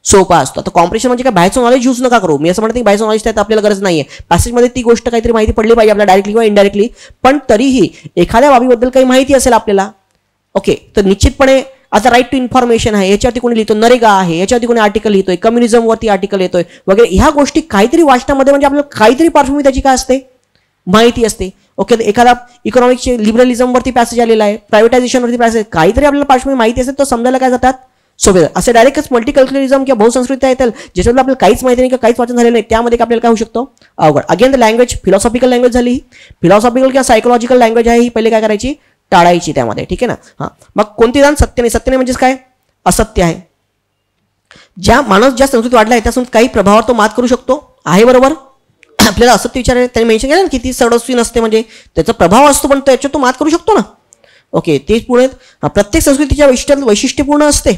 सोपा असतो. आता कॉम्पिटिशन म्हणजे काय बाहेरचं नॉलेज यूज नका करू. मी असं म्हणते की बाहेरचं नॉलेज त्यात आपल्याला गरज नाही आहे. पॅसेजमध्ये ती गोष्ट काहीतरी माहिती पडली पाहिजे आपल्याला डायरेक्टली किंवा इनडायरेक्टली, पण तरीही एखाद्या बाबीबद्दल काही माहिती असेल आपल्याला, ओके, तर निश्चितपणे आता राईट टू इन्फॉर्मेशन आहे, याच्यावरती कोणी लिहितो, नरेगा आहे याच्यावरती कोणी आर्टिकल लिहितोय, कम्युनिझमवरती आर्टिकल येतोय वगैरे, ह्या गोष्टी काहीतरी वाचनामध्ये म्हणजे आपल्याला काहीतरी पार्श्वभूमी त्याची काय असते, माहिती असते. ओके, एखादा इकॉनॉमिक्सचे लिबरलिझमवरती पॅसेज आलेला आहे, प्रायव्हेटायझेशनवरती पॅसेज, काहीतरी आपल्याला पार्श्वभूमी माहिती असेल तर समजायला काय जातात सोबत. असे डायरेक्टच मल्टीकल्चरलिझम किंवा बहुसंस्कृती येतील ज्याच्याबद्दल आपल्याला काहीच माहिती नाही किंवा काहीच वाचन झालेलं नाही, त्यामध्ये आपल्याला काय होऊ शकतो अवघड. Again the language philosophical language झाली, फिलॉसॉफिकल किंवा सायकोलॉजिकल लँग्वेज आहे ही पहिले काय करायची, टाळायची त्यामध्ये. ठीक आहे ना. हां, मग कोणती विधान सत्य नाही. सत्य नाही म्हणजेच काय, असत्य आहे. ज्या माणूस ज्या संस्कृती वाढला आहे त्या संस्कृतीत काही प्रभावावर तो मात करू शकतो आहे, बरोबर. आपल्याला असत्य विचार त्यांनी मेन्शन केलं की ती सडस्वी नसते, म्हणजे त्याचा प्रभाव असतो पण त्याच्यात तो मात करू शकतो ना. ओके, ते पुढे प्रत्येक संस्कृतीच्या वैशिष्ट्यपूर्ण असते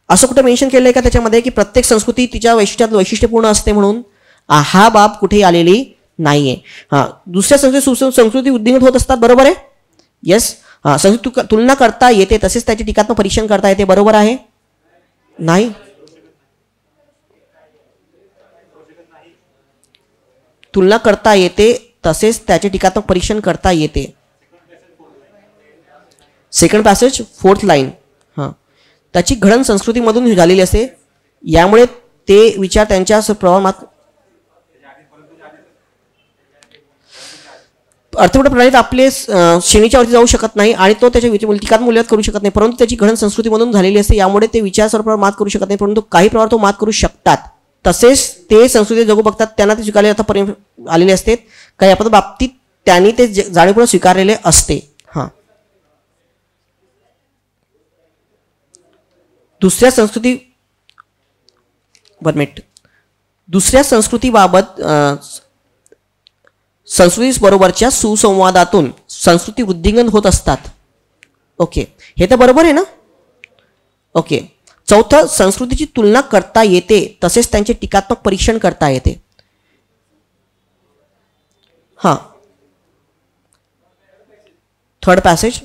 असं कुठे मेन्शन केलं आहे का त्याच्यामध्ये, की प्रत्येक संस्कृती तिच्या वैशिष्ट्यपूर्ण असते म्हणून हा बाब कुठेही आलेली नाहीये. हां, दुसऱ्या संस्कृती उद्दीनित होत असतात, बरोबर आहे. येस, हां, संस्कृती तुलना करता येते तसेच त्याचे टीकात्मक परीक्षण करता येते, बरोबर आहे. नाही, तुलना करता येते तसेच त्याचे टीकात्मक परीक्षण करता येते. Second passage 4th line. हां, त्याची घडण संस्कृतीमधून झालेली असते, यामुळे ते विचार त्यांच्या प्रभावात अर्थपूर्ण प्रणालीत आपले श्रेणीच्या वरती जाऊ शकत नाही आणि तो त्याच्या टीकात्मक मूल्यात करू शकत नाही, परंतु त्याची घडण संस्कृतीमधून झालेली असते, यामुळे ते विचार सर्वप्रमाणात मात करू शकत नाही, परंतु काही प्रमाणात तो मात करू शकतात. तसेच ते संस्कृती जगू बघतात त्यांना ते स्वीकारले आतापर्यंत आलेले असते, काही आपण बाबतीत त्यांनी ते जाणीवपूर्वक स्वीकारलेले असते. हां, दुसऱ्या संस्कृतीबाबत संस्कृतीबरोबरच्या सुसंवादातून संस्कृती वृद्धिंगत होत असतात. ओके, हे तर बरोबर आहे ना. ओके, चौथं, संस्कृतीची तुलना करता येते तसेच त्यांचे टीकात्मक परीक्षण करता येते. हां, थर्ड पॅसेज.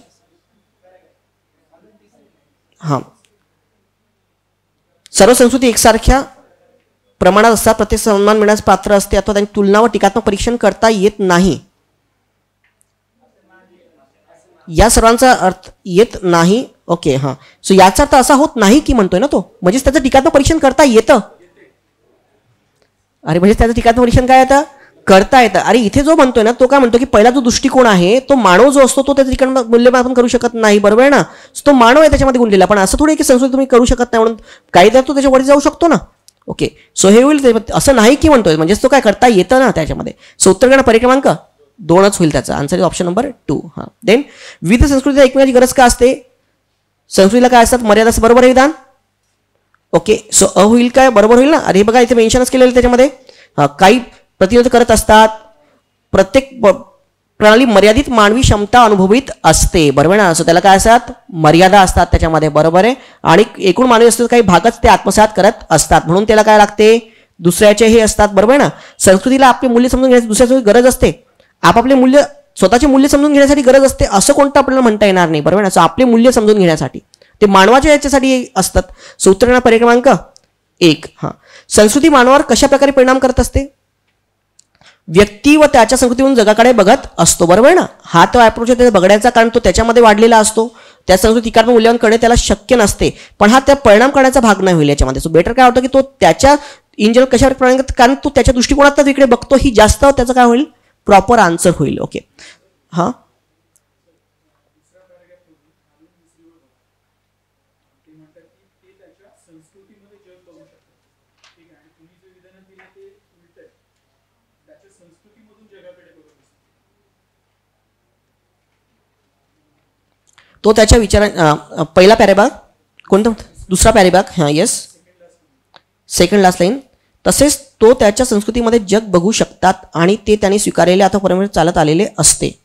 हां, सर्व संस्कृती एकसारख्या प्रमाणात असतात, प्रत्येक सन्मान मिळण्यास पात्र असते अथवा त्यांची तुलना व टीकात्मक परीक्षण करता येत नाही. या सर्वांचा अर्थ येत नाही. ओके, हां, सो याचा अर्थ असा होत नाही की म्हणतोय ना तो, म्हणजेच त्याचं टीकात्मक परीक्षण करता येतं. अरे म्हणजे त्याचं टीकात्मक परीक्षण काय येतं, करता येतं. अरे इथे जो म्हणतोय ना तो काय म्हणतो की पहिला जो दृष्टिकोन आहे तो मानव जो असतो तो त्या ठिकाणी मूल्यमापन करू शकत नाही, बरोबर आहे ना. तो मानव आहे त्याच्यामध्ये गुंतलेला. पण असं थोडी की संस्कृती तुम्ही करू शकत नाही म्हणून कायदा तो त्याच्या वरती जाऊ शकतो ना. ओके, सो हे होईल असं नाही की म्हणतोय, म्हणजेच तो काय करता येतं ना त्याच्यामध्ये. सो उत्तर पर्याय क्रमांक 2च होईल त्याचा आन्सर इज ऑप्शन नंबर 2. हां, देन विविध संस्कृतीला एकमेकांची गरज का असते? संस्कृतीला काय असतात? मर्यादा. बरोबर आहे विधान. ओके, सो होईल काय? बरोबर होईल ना. अरे बघा इथे मेन्शनच केलेलं त्याच्यामध्ये. काही प्रतिनिधित्व करत असतात. प्रत्येक प्रणाली मर्यादित मानवी क्षमता अनुभवित असते, बरोबर ना. सो त्याला काय असतात? मर्यादा असतात त्याच्यामध्ये, बरोबर आहे. आणि एकूण मानवी असतात काही भागच ते आत्मसात करत असतात, म्हणून त्याला काय लागते? दुसऱ्याचे हे असतात, बरोबर ना. संस्कृतीला आपले मूल्य समजून घेण्याची दुसऱ्याची गरज असते. आपापले मूल्य स्वतःचे मूल्य समजून घेण्यासाठी गरज असते असं कोणतं आपल्याला म्हणता येणार नाही, बरोबर ना. सो आपले मूल्य समजून घेण्यासाठी ते मानवाच्या याच्यासाठी असतात. सो उत्तर पर्याय क्रमांक 1. हां, संस्कृती मानवावर कशा प्रकारे परिणाम करत असते? व्यक्ती व त्याच्या संस्कृतीवरून जगाकडे बघत असतो, बरोबर ना. हा तो अप्रोच आहे त्याचा बघण्याचा, कारण तो त्याच्यामध्ये वाढलेला असतो. त्या संस्कृतीकार मूल्यांकन करणे त्याला शक्य नसते, पण हा त्या परिणाम करण्याचा भाग नाही होईल याच्यामध्ये. सो बेटर काय होतं की तो त्याच्या इन जनरल कशावर परिणाम करतो, कारण तो त्याच्या दृष्टिकोनात इकडे बघतो, ही जास्त त्याचं काय होईल? प्रॉपर आन्सर होईल. ओके, हां, तो त्याच्या विचारा पहिला पॅरेग्राफ कोणता? दुसरा पॅरेग्राफ. हां, येस, सेकंड लास्ट लाईन. तसेच तो त्याच्या संस्कृतीमध्ये जग बघू शकतात आणि ते त्यांनी स्वीकारलेले आता परंपरेत चालत आलेले असते.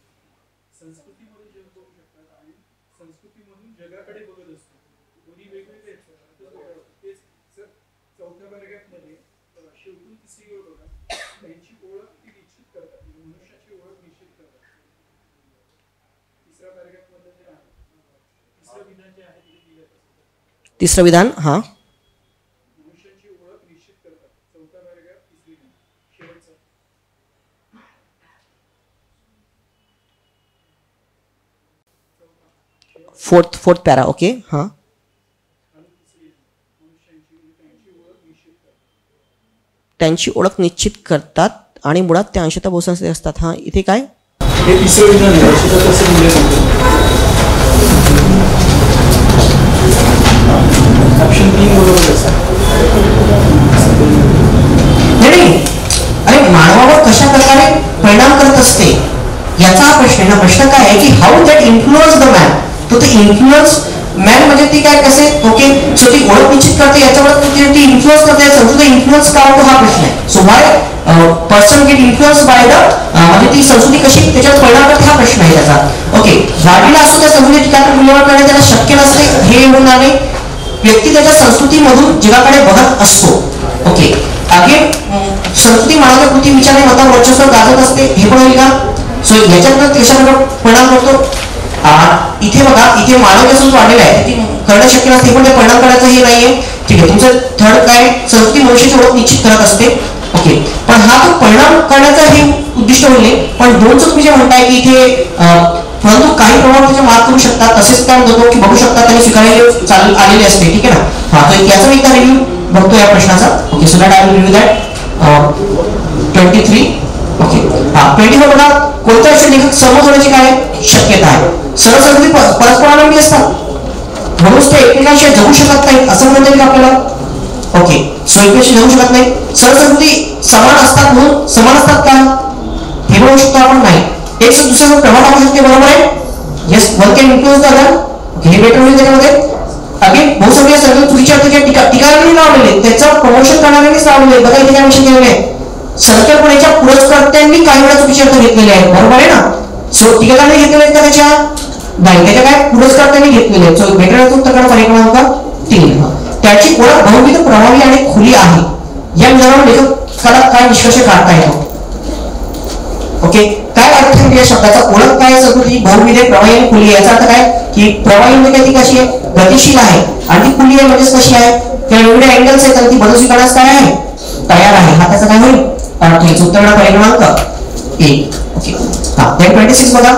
तिसरं विधान. हां, फोर्थ पॅरा. ओके, हां, त्यांची ओळख निश्चित करतात आणि मुळात त्या अंशतः बहुसंस्कृती असतात. हां, इथे काय? हे तिसरं विधान आहे. कसं मूल्य ऑप्शन 3 बरोबर आहे. अरे मानवावर कशा प्रकारे परिणाम करत असते याचा हा प्रश्न आहे ना. प्रश्न काय आहे की how that influence the man. तो ते इन्फ्लुअन्स मॅन म्हणजे ती काय कसे? ओके, सो ती ओळख निश्चित करते, याच्यावर ती इन्फ्लुअन्स करते. संस्कृती इन्फ्लुअन्स का होतो हा प्रश्न आहे. So Y person get influence by the म्हणजे ती संस्कृती कशी त्याच्यावर परिणाम करते हा प्रश्न आहे त्याचा. ओके, वाढीला असतो त्या संस्कृती ठिकाणी मूल्यवान करणे त्याला शक्य नसते, हे होणार नाही. व्यक्ती त्याच्या संस्कृतीमधून जगाकडे बघत असतो. ओके, अगेन संस्कृती मानवाच्या कृती विचाराने मतावर वर्चस्व गाजत असते, हे पण होईल का? सो याच्यातनं कशाप्रकारे परिणाम करतो? इथे बघा, इथे मानव जसं वाढलेला आहे ती करणं शक्य नसते, पण ते परिणाम करायचं हे नाहीये. ठीक आहे, तुमचं थर्ड काय? संस्कृती मनुष्याची ओळख निश्चित करत असते. ओके, पण हा तो परिणाम करण्याचा हे उद्दिष्ट होईल. पण दोनच तुम्ही जे म्हणताय की इथे परंतु काही प्रमाणात त्याचे मार्क करू शकतात, तसेच काय म्हणतो की बघू शकतात त्यांनी स्वीकारले आलेले असते. ठीक आहे ना. हा, तर याचा एकदा रिव्ह्यू बघतो या प्रश्नाचा. Okay, so that I will review that. 23. Okay, हा 24 बघा, कोणत्या विषय लेखक सहमत होण्याची काय शक्यता आहे? सर्व संस्कृती परस्परावलंबी असतात, म्हणूनच ते एकमेकांशी जगू शकत नाही असं म्हणता येईल आपल्याला. ओके, सो एकमेकांशी जगू शकत नाही. सर्व संस्कृती समान असतात म्हणून समान असतात का? हे म्हणू शकतो आपण नाही. एक दुसऱ्यावर प्रभाव टाकू शकते, बरोबर आहे. Yes, one can influence the other. हे बेटर होईल त्याच्यामध्ये. अगेन बहुसंख्य सर्व चुकीच्या टीकारांनी लावलेले, त्याचं प्रमोशन करणाऱ्यांनीच लावलेले. बघा इथे काय विषय केलेले आहे? संकल्पनेच्या पुरस्कर्त्यांनी काही वेळा चुकीचे अर्थ घेतलेले आहेत, बरोबर आहे ना. सो टीकाकारांनी घेतलेले आहेत का त्याच्या? नाही, त्याच्या काय पुरस्कर्त्यांनी घेतलेले आहेत. सो बेटर उत्तर पर्याय क्रमांक 3. त्याची ओळख बहुविध, प्रभावी आणि खुली आहे. या विधानावर लेखकाला काय निष्कर्ष काढता येतो? ओके, काय अर्थ आहे या शब्दाचा? ओळख काय? संस्कृती बहुविध, प्रभावी आणि खुली. याचा अर्थ काय की प्रभावी म्हणजे ती कशी आहे? गतिशील आहे. आणि ती खुली आहे म्हणजे कशी आहे? त्या वेगवेगळ्या अँगल्स आहेत आणि ती बदल स्वीकारण्यास काय आहे? तयार आहे. हा त्याचा काय होईल? अर्थ. उत्तर पर्याय क्रमांक 1. ओके, हा 26 बघा.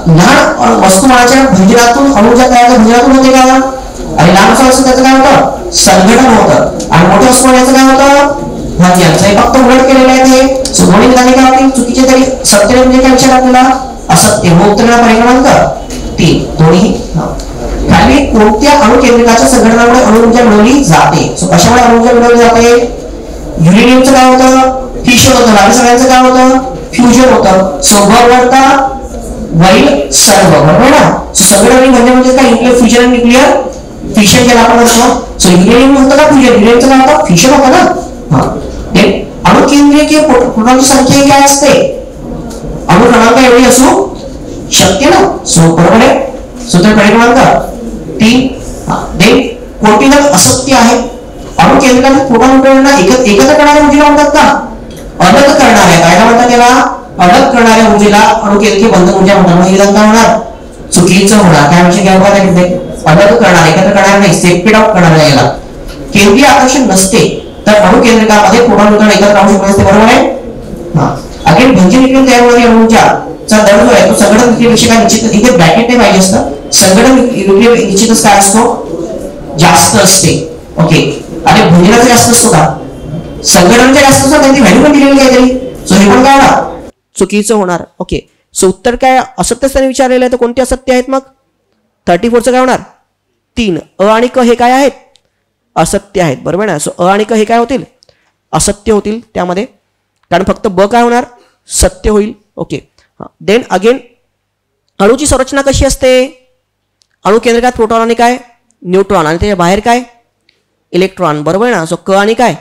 लहान वस्तुमानाच्या भंजनातून अणुजा तयार भंजनातून होते का? आणि लहान वस्तू त्याचं काय होतं? संघटन होतं. आणि मोठ्या वस्तुमानाचं काय होतं? भाज्यांचा फक्त उलट केलेलं आहे ते. सो दोन्ही विधाने काय होतील चुकीचे. तरी सत्य म्हणजे काय विचार आपल्याला असत्य. मग उत्तर पर्याय क्रमांक 3 दोन्ही. खाली कोणत्या अणुकेंद्रकाच्या संघटनामुळे अणुऊर्जा मिळवली जाते. सो कशामुळे अणुऊर्जा मिळवली जाते. युरेनियमचं काय होतं फिशन होतं. बाकी सगळ्यांचं काय होतं फ्युजन होतं. सो वरता वरील सर्व बरोबर ना. संघटना म्हणजे काय न्यूक्लियर फ्युजन आणि न्यूक्लियर फिशन ज्याला आपण म्हणतो. सो युरेनियम होतं का फ्युजन. युरेनियमचं काय होतं फिशन होतं ना. अणुकेंद्रीय किंवा प्रोटॉनची संख्या काय असते अणु क्रमांक एवढी असू शकते ना. सो बरोबर आहे. सूत्र क्रमांक 3. देन कोणती जर असत्य आहे अणुकेंद्रात प्रोटॉन न्यूट्रॉनला एकत्र करणाऱ्या ऊर्जेला म्हणतात का अलग करणाऱ्या. काय म्हणतात त्याला अलग करणाऱ्या ऊर्जेला अणुकेंद्रीय बंधन ऊर्जा म्हणतात. हे विधान काय होणार चुकीचं होणार. काय म्हणजे काय होणार अलग करणार एकत्र करणार नाही सेपरेट आउट करणार याला. केंद्रीय आकर्षण नसते तर अणुकेंद्रकामध्ये प्रोटॉन न्यूट्रॉन एकत्र राहू शकत नसते बरोबर आहे. अगेन भंजन विक्रियेतून तयार होणारी अणुऊर्जा दर जो आहे तो संगणक विक्रियेपेक्षा काय निश्चित इथे ब्रॅकेट नाही पाहिजे असतं. संगणक विक्रिय निश्चितच काय असतो जास्त असते. ओके आणि भंजनाचा जास्त असतो का संगणकाचा जास्त असतो. त्यांची व्हॅल्यू पण दिलेली काहीतरी. सो हे पण काय होणार चुकीचं होणार. ओके सो उत्तर काय असत्य त्याने विचारलेलं आहे तर कोणते असत्य आहेत मग 34चं काय होणार 3. अ आणि क हे काय आहेत असत्य आहेत बरोबर ना. सो अ आणि क हे काय होतील असत्य होतील त्यामध्ये कारण फक्त ब काय होणार सत्य होईल. ओके देन अगेन अणूची संरचना कशी असते. अणुकेंद्रकात प्रोटॉन आणि काय न्यूट्रॉन आणि त्याच्या बाहेर काय इलेक्ट्रॉन बरोबर ना. सो क आणि काय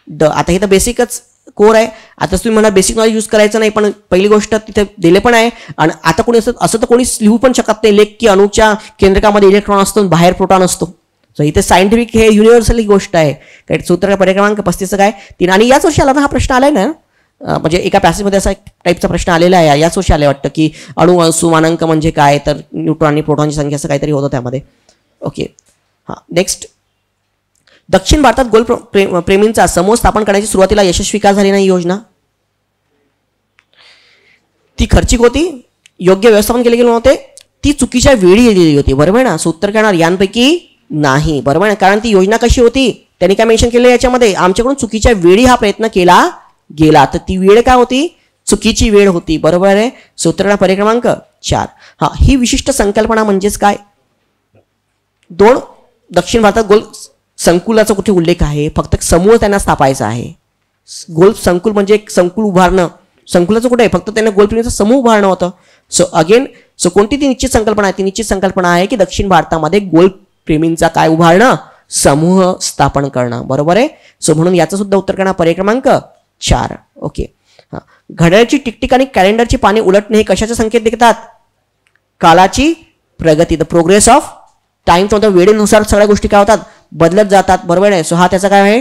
ड. आता हे तर बेसिकच कोर आहे. आता तुम्ही म्हणा बेसिक नॉलेज यूज करायचं नाही पण पहिली गोष्ट तिथे दिले पण आहे. आणि आता कोणी असं तर कोणी लिहू पण शकत नाही लेख की अणूच्या केंद्रकामध्ये इलेक्ट्रॉन असतो बाहेर प्रोटॉन असतो. सो इथे सायंटिफिक हे युनिव्हर्सली गोष्ट आहे. काय सूत्र पर्याय क्रमांक 35 काय 3. आणि याच वर्षी आला ना हा प्रश्न आलाय ना म्हणजे एका पॅसेजमध्ये असा एक टाईपचा प्रश्न आलेला आहे याच वर्षी आले वाटतं की अणु वस्तुमानांक म्हणजे काय तर न्यूट्रॉन आणि प्रोटॉनची संख्या असं काहीतरी होतं त्यामध्ये. ओके नेक्स्ट दक्षिण भारतात गोल प्रेमींचा समूह स्थापन करण्याची सुरुवातीला यशस्वी का झाली नाही योजना. ती खर्चिक होती योग्य व्यवस्थापन केले गेले नव्हते ती चुकीच्या वेळी दिली होती बरोबर ना. सो उत्तर करणार यांपैकी नाही बरोबर ना. कारण ती योजना कशी होती त्यांनी काय मेन्शन केलं याच्यामध्ये आमच्याकडून चुकीच्या वेळी हा प्रयत्न केला गेला तर ती वेळ काय होती चुकीची वेळ होती बरोबर आहे. सूत्र पर्याय क्रमांक 4. ही विशिष्ट संकल्पना म्हणजेच काय 2. दक्षिण भारतात गोल संकुलाचा कुठे उल्लेख आहे फक्त समूह त्यांना स्थापायचा आहे. गोल संकुल म्हणजे एक संकुल उभारणं संकुलाचं कुठे आहे फक्त त्यांना गोलप्रेमीचा समूह उभारणं होतं. सो अगेन सो कोणती ती निश्चित संकल्पना आहे ती निश्चित संकल्पना आहे की दक्षिण भारतामध्ये गोलप्रेमींचा काय उभारणं समूह स्थापन करणं बरोबर आहे. सो म्हणून याचं सुद्धा उत्तर करणार पर्याय क्रमांक 4. ओके घड्याळाची टिकटिक आणि कॅलेंडरची पाने उलटणे हे कशाचे संकेत देतात कालाची प्रगती द प्रोग्रेस ऑफ टाइम. तो वेळेनुसार सगळ्या गोष्टी काय होतात बदलत जातात बरोबर आहे. सो हा त्याचा काय आहे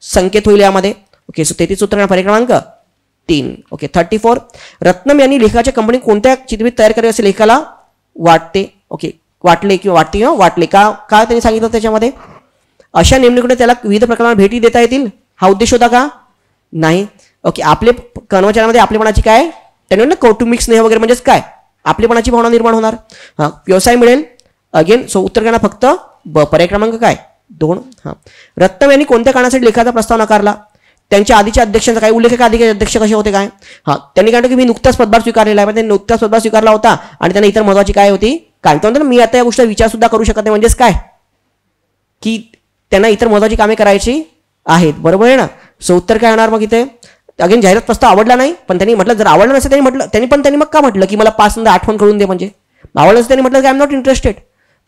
संकेत होईल यामध्ये. ओके सो 33 उत्तर पर्याय क्रमांक 3. ओके 34 रत्नम यांनी लेखकाच्या कंपनी कोणत्या चित्रफित तयार करावी असे लेखाला वाटते. ओके वाटले किंवा वाटते किंवा वाटले का काय त्यांनी सांगितलं त्याच्यामध्ये अशा नेमणुकीने त्याला विविध प्रकारांना भेटी देता येतील हा उद्देश होता का नाही. ओके आपले कर्मचाऱ्यांमध्ये आपलेपणाची काय त्यांनी ना कौटुंबिक स्नेह वगैरे म्हणजेच काय आपलेपणाची भावना निर्माण होणार. व्यवसाय मिळेल अगेन. सो उत्तर करणार फक्त ब पर्याय क्रमांक काय 2. रत्नम यांनी कोणत्या कारणासाठी लेखाचा प्रस्ताव नकारला त्यांच्या आधीच्या अध्यक्षांचा काय उल्लेख आहे का आधी अध्यक्ष कसे होते काय त्यांनी काय की मी नुकताच पदभार स्वीकारलेला आहे त्यांनी नुकताच पदभार स्वीकारला होता आणि त्यांना इतर महत्वाची काय होती काय म्हणतात मी आता या गोष्टीचा विचार सुद्धा करू शकत नाही म्हणजेच काय की त्यांना इतर महत्वाची कामे करायची आहेत बरोबर आहे ना. सो उत्तर काय होणार मग इथे अगेन जाहिरात प्रस्ताव आवडला नाही पण त्यांनी म्हटलं जर आवडलं नसेल त्यांनी मग का म्हटलं की मला 5 आठवण करून दे म्हणजे आवडलं नसेल त्यांनी म्हटलं की आय एम नॉट इंटरेस्टेड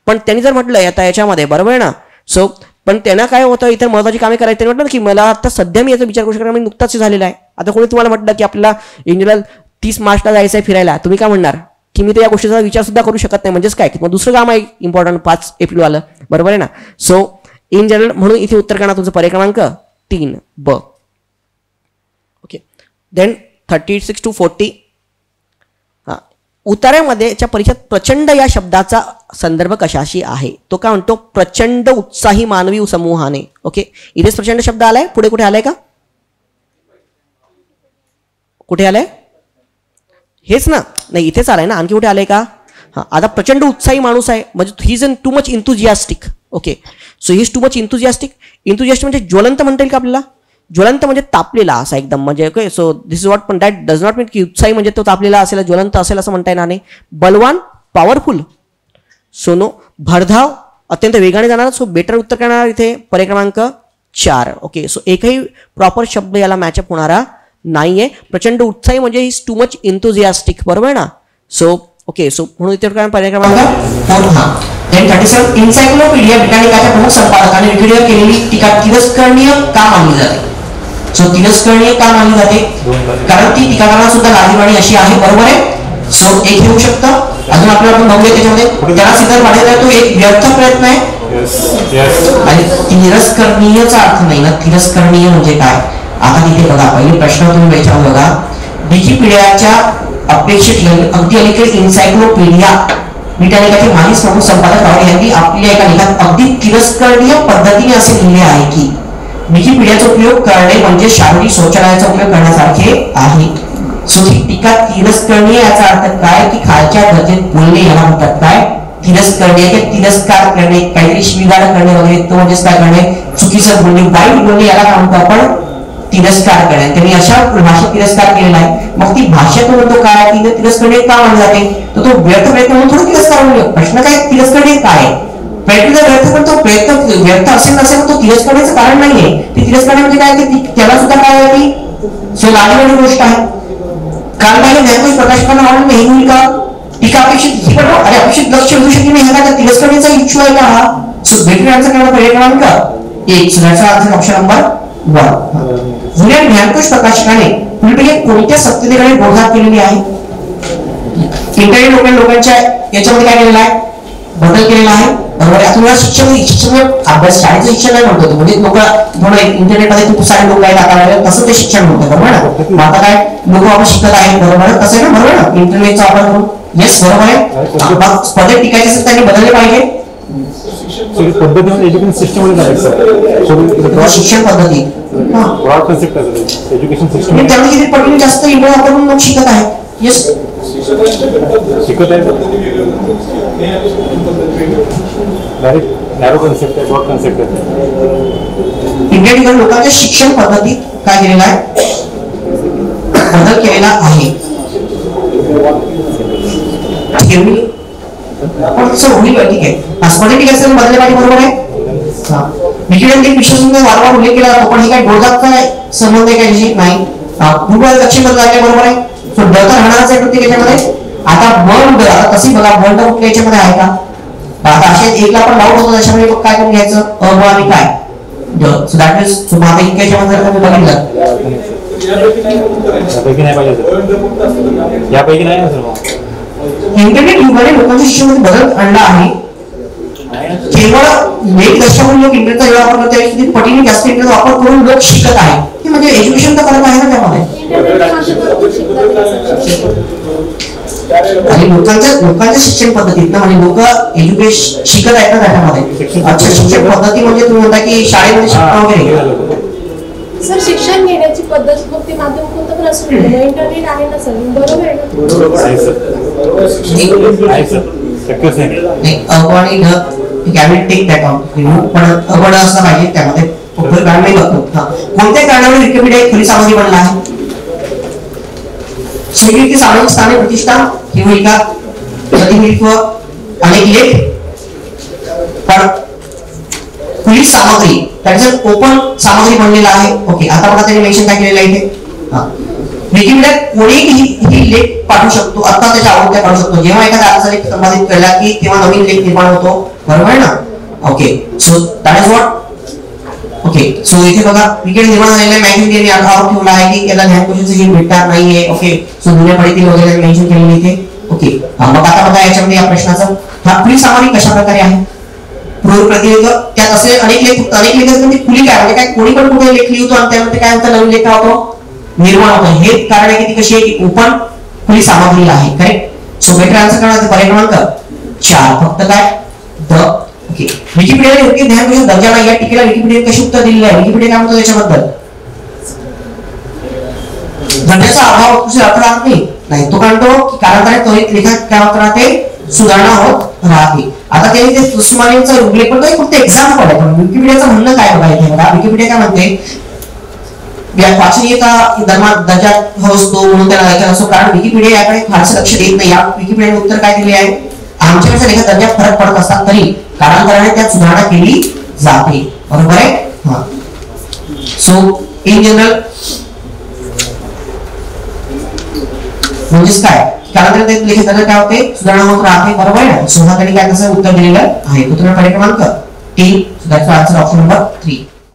पण त्यांनी जर म्हटलं आता याच्यामध्ये बरोबर आहे ना. सो पण त्यांना काय होतं इतर महत्वाची कामे करायची त्यांनी म्हटलं की मला आता सध्या मी याचा विचार करू शकणार मी नुकताच झालेला आहे. आता कोणी तुम्हाला म्हटलं की आपल्याला इन जनरल 30 मार्चला जायचं आहे फिरायला तुम्ही काय म्हणणार की मी तर या गोष्टीचा विचार सुद्धा करू शकत नाही म्हणजेच काय की मग दुसरं काम आहे इम्पॉर्टंट 5 एप्रिल वालं बरोबर आहे ना. सो इन जनरल म्हणून इथे उत्तर करणार तुमचं पर्याय क्रमांक 3 ब. ओके देन 36 to 40 उतार्यामध्येच्या परिचयात प्रचंड या शब्दाचा संदर्भ कशाशी आहे तो काय म्हणतो प्रचंड उत्साही मानवी समूहाने. ओके इथेच प्रचंड शब्द आलाय पुढे कुठे आलाय का कुठे आलाय हेच ना नाही इथेच आलाय ना आणखी कुठे आलाय का आता प्रचंड उत्साही माणूस आहे म्हणजे he is too much enthusiastic. Okay so he is too much enthusiastic म्हणजे ज्वलंत म्हणता येईल का आपल्याला ज्वलंत म्हणजे तापलेला असा एकदम, म्हणजे okay. So this is what, पण दॅट डज नॉट मीन की उत्साही म्हणजे तो तापलेला असेल, ज्वलंत असेल असं म्हणता येणार नाही. बलवान, पॉवरफुल. सो नो, भरधाव, अत्यंत वेगाने जाणार. सो बेटर उत्तर करणार इथे पर्याय क्रमांक 4. ओके. सो एकही प्रॉपर शब्द याला मॅचअप होणारा नाहीये. प्रचंड उत्साही म्हणजे इज टू मच इंथुझियास्टिक, बरोबर आहे ना. So okay. सो म्हणून इथे पर्याय क्रमांक 4. Then 37 एन्सायक्लोपीडिया ब्रिटानिकाच्या प्रमुख संपादकाने विकिपीडियावर केलेली टीका तिरस्करणीय का मानली जाते? सो तिरस्करणीय का मानली जाते? कारण ती टीकाकारांना सुद्धा लाजिरवाणी अशी आहे, बरोबर आहे. सो एक येऊ शकतं. अजून आपल्याला आपण बघूया त्याच्यामध्ये त्याला सिद्ध पाहिजे तो एक व्यर्थ प्रयत्न आहे. आणि तिरस्करणीयचा अर्थ नाही ना, तिरस्करणीय म्हणजे काय? आता तिथे बघा, पहिले प्रश्न तुम्ही विचारून बघा. विकिपीडियाच्या अपेक्षित अगदी अलीकडे एन्सायक्लोपीडिया ब्रिटानिकाचे माजी प्रमुख संपादक राव यांनी आपल्या एका लेखात अगदी तिरस्करणीय पद्धतीने असे लिहिले आहे की विकिपीडियाचा उपयोग करणे म्हणजे शारीरिक शौचालयाचा उपयोग करण्यासारखे आहे. सो ही टीका तिरस्करणीय याचा अर्थ काय की खालच्या दर्जात बोलणे याला म्हणतात काय? तिरस्करणीय. की तिरस्कार करणे, काहीतरी शिवीगाळ करणे वगैरे, तो म्हणजेच काय करणे, चुकीचं बोलणे, वाईट बोलणे, याला काय म्हणतो आपण? तिरस्कार करणे. त्यांनी अशा भाषेत तिरस्कार केलेला आहे. मग ती भाषेत म्हणतो काय, तिने तिरस्करणीय का मानली जाते? तर तो व्यर्थ प्रयत्न म्हणून थोडं तिरस्कार म्हणून. प्रश्न काय, तिरस्करणीय काय? प्रयत्न व्यर्थ, पण तो प्रयत्न व्यर्थ असेल नसेल तो तिरस्करण्याचं कारण नाहीये. ते तिरस्कार म्हणजे काय, की त्याला सुद्धा काय आहे ती सो लाजिरवाणी गोष्ट आहे. कारण काय, ज्ञानकोश प्रकाशकांना आवडून नाही होईल का टीका अपेक्षित ही पण अरे अपेक्षित लक्ष देऊ शकत नाही. ह्याला तिरस्करण्याचा इच्छू आहे का हा? सो बेटर आन्सर करणार पर्याय क्रमांक 1. सो त्याचा आन्सर ऑप्शन नंबर 1. जुन्या ज्ञानकोश प्रकाशकाने पुढे कोणत्या सत्यतेकडे बोधा केलेली आहे? इंटरनेट लोकांच्या याच्यामध्ये काय केलेलं आहे? बदल केलेला आहे, बरोबर आहे. तुम्हाला शिक्षण अभ्यास शाळेचं शिक्षण नाही म्हणतो, म्हणजे लोक थोडं इंटरनेटमध्ये खूप सारे लोक आहेत आता, तसं ते शिक्षण म्हणतं, बरोबर ना. आता काय लोक आपण शिकत आहेत, बरोबर आहे, कसं आहे ना, बरोबर ना, इंटरनेटचा वापर करून. येस, बरोबर आहे. पद्धत टिकायची असेल त्यांनी बदलले पाहिजे. एज्युकेशन सिस्टम शिक्षण पद्धती एज्युकेशन सिस्टम त्यामुळे किती पटीने जास्त इंटरनेट वापरून लोक शिकत आहेत. येस, शिकत आहे. डायरेक्ट नॅरो कन्सेप्ट आहे, ब्रॉड कन्सेप्ट आहे. इंडिया ठिकाणी लोकांच्या शिक्षण पद्धतीत काय केलेला आहे? बदल केलेला आहे. होईल ठीक आहे. स्पर्धे ठीक असेल बदलले पाहिजे, बरोबर आहे. विकिपीडियाने विश्वसनीय वारंवार उल्लेख केला जातो, पण हे काय डोळ्यात काय संबंध आहे काही नाही. पूर्व दक्षिण बदल आहे, बरोबर आहे. सो डरता राहणारच आहे प्रत्येक याच्यामध्ये. आता बर्ड, आता तशी बघा बर्ड कुठल्या याच्यामध्ये आहे का? आता अशा एकला पण डाऊट होतो, त्याच्यामध्ये काय करून घ्यायचं, अ ब आणि काय. सो दॅट मीन्स तुम्हाला आता इतक्या याच्यामध्ये जर तुम्ही बघितलं यापैकी नाही सर. इंटरनेट युगाने लोकांच्या शिक्षणामध्ये बदल आणला आहे. केवळ एक दशकाहून लोक इंटरनेटचा जेव्हा वापर करतात त्यावेळी पटीने जास्त इंटरनेटचा वापर करून लोक शिकत आहेत. म्हणजे एज्युकेशन तर करत आहे ना त्यामध्ये. आणि लोकांच्या शिक्षण पद्धतीत ना, म्हणजे लोक एज्युकेशन शिकत आहेत ना त्याच्यामध्ये. अच्छा, शिक्षण पद्धती म्हणजे तुम्ही म्हणता की शाळेमध्ये शिकणं वगैरे. सर, शिक्षण घेण्याची पद्धत मग ते माध्यम कोणतं पण असू इंटरनेट आहे ना सर, बरोबर आहे ना. पण अवघड असलं पाहिजे त्यामध्ये. कोणत्या कारणामुळे विकिपीडिया एक खुली सामग्री बनला आहे? स्वीकृती, सामाजिक स्थाने, प्रतिष्ठा, ही होईल का? प्रतिनिधित्व, अनेक लेख, पण खुली सामग्री, त्याच्यात ओपन सामग्री बनलेला आहे. ओके, आता बघा त्यांनी मेन्शन काय केलेलं आहे इथे. विकिपीडियात कोणीही ही लेख पाठवू शकतो, आता त्याच्या आवडत्या काढू शकतो. जेव्हा एखादा आजचा लेख संपादित केला की तेव्हा नवीन लेख निर्माण होतो, बरोबर आहे ना. Okay, so that is what. Okay, so इथे बघा विकिपीडिया निर्माण झालेला मॅगझिन त्यांनी आधार ठेवला आहे की याला ज्ञानकोशाचे हे भेटणार नाहीये. ओके, सो जुन्या पडीतील वगैरे मेन्शन केलेली इथे. ओके, मग आता बघा याच्यामध्ये या प्रश्नाचं हा खुली सामग्री कशा प्रकारे आहे? पूर्व प्रतिनिधित्व, त्यात असे अनेक लेख म्हणजे खुली काय म्हणजे काय, कोणी पण कुठे लेख लिहितो आणि त्यामध्ये काय होतं, नवीन लेख होतो निर्माण होतो. हे कारण आहे की ती कशी आहे की ओपन खुली सामग्री आहे. करेक्ट. सो बेटर आन्सर करणार पर्याय क्रमांक 4. फक्त काय द. ओके, विकिपीडियाला योग्य ज्ञानकोश दर्जा नाही या टीकेला विकिपीडिया कशी उत्तर दिलेलं आहे? विकिपीडिया काय म्हणतो त्याच्याबद्दल? दर्जाचा अभाव अर्थ राहत नाही. तो म्हणतो की कालांतराने त्वरित लेखात काय होत राहते, सुधारणा होत राहते. आता त्यांनी ते उस्मानियांचा उल्लेख करतोय, फक्त एक्झाम्पल आहे. पण विकिपीडियाचं म्हणणं काय बघा इथे बघा. विकिपीडिया काय म्हणते, वाचनीयता दर्जा असतो म्हणून त्याला ऐकत असतो, कारण विकिपीडिया याकडे फारसे लक्ष देत नाही. या विकिपीडियाने उत्तर काय दिले आहे, आमच्याकडच्या लेखा दर्जात फरक पडत असतात तरी कालांतराने त्यात सुधारणा केली जाते. बरोबर आहे. हा, सो इन जनरल म्हणजेच काय, कालांतराने लेखा दर्जा काय होते, सुधारणा होत राहते. बरोबर आहे. सो हा त्यांनी काय तसं उत्तर दिलेलं आहे. उत्तर पर्याय क्रमांक 3. So that's answer option number 3.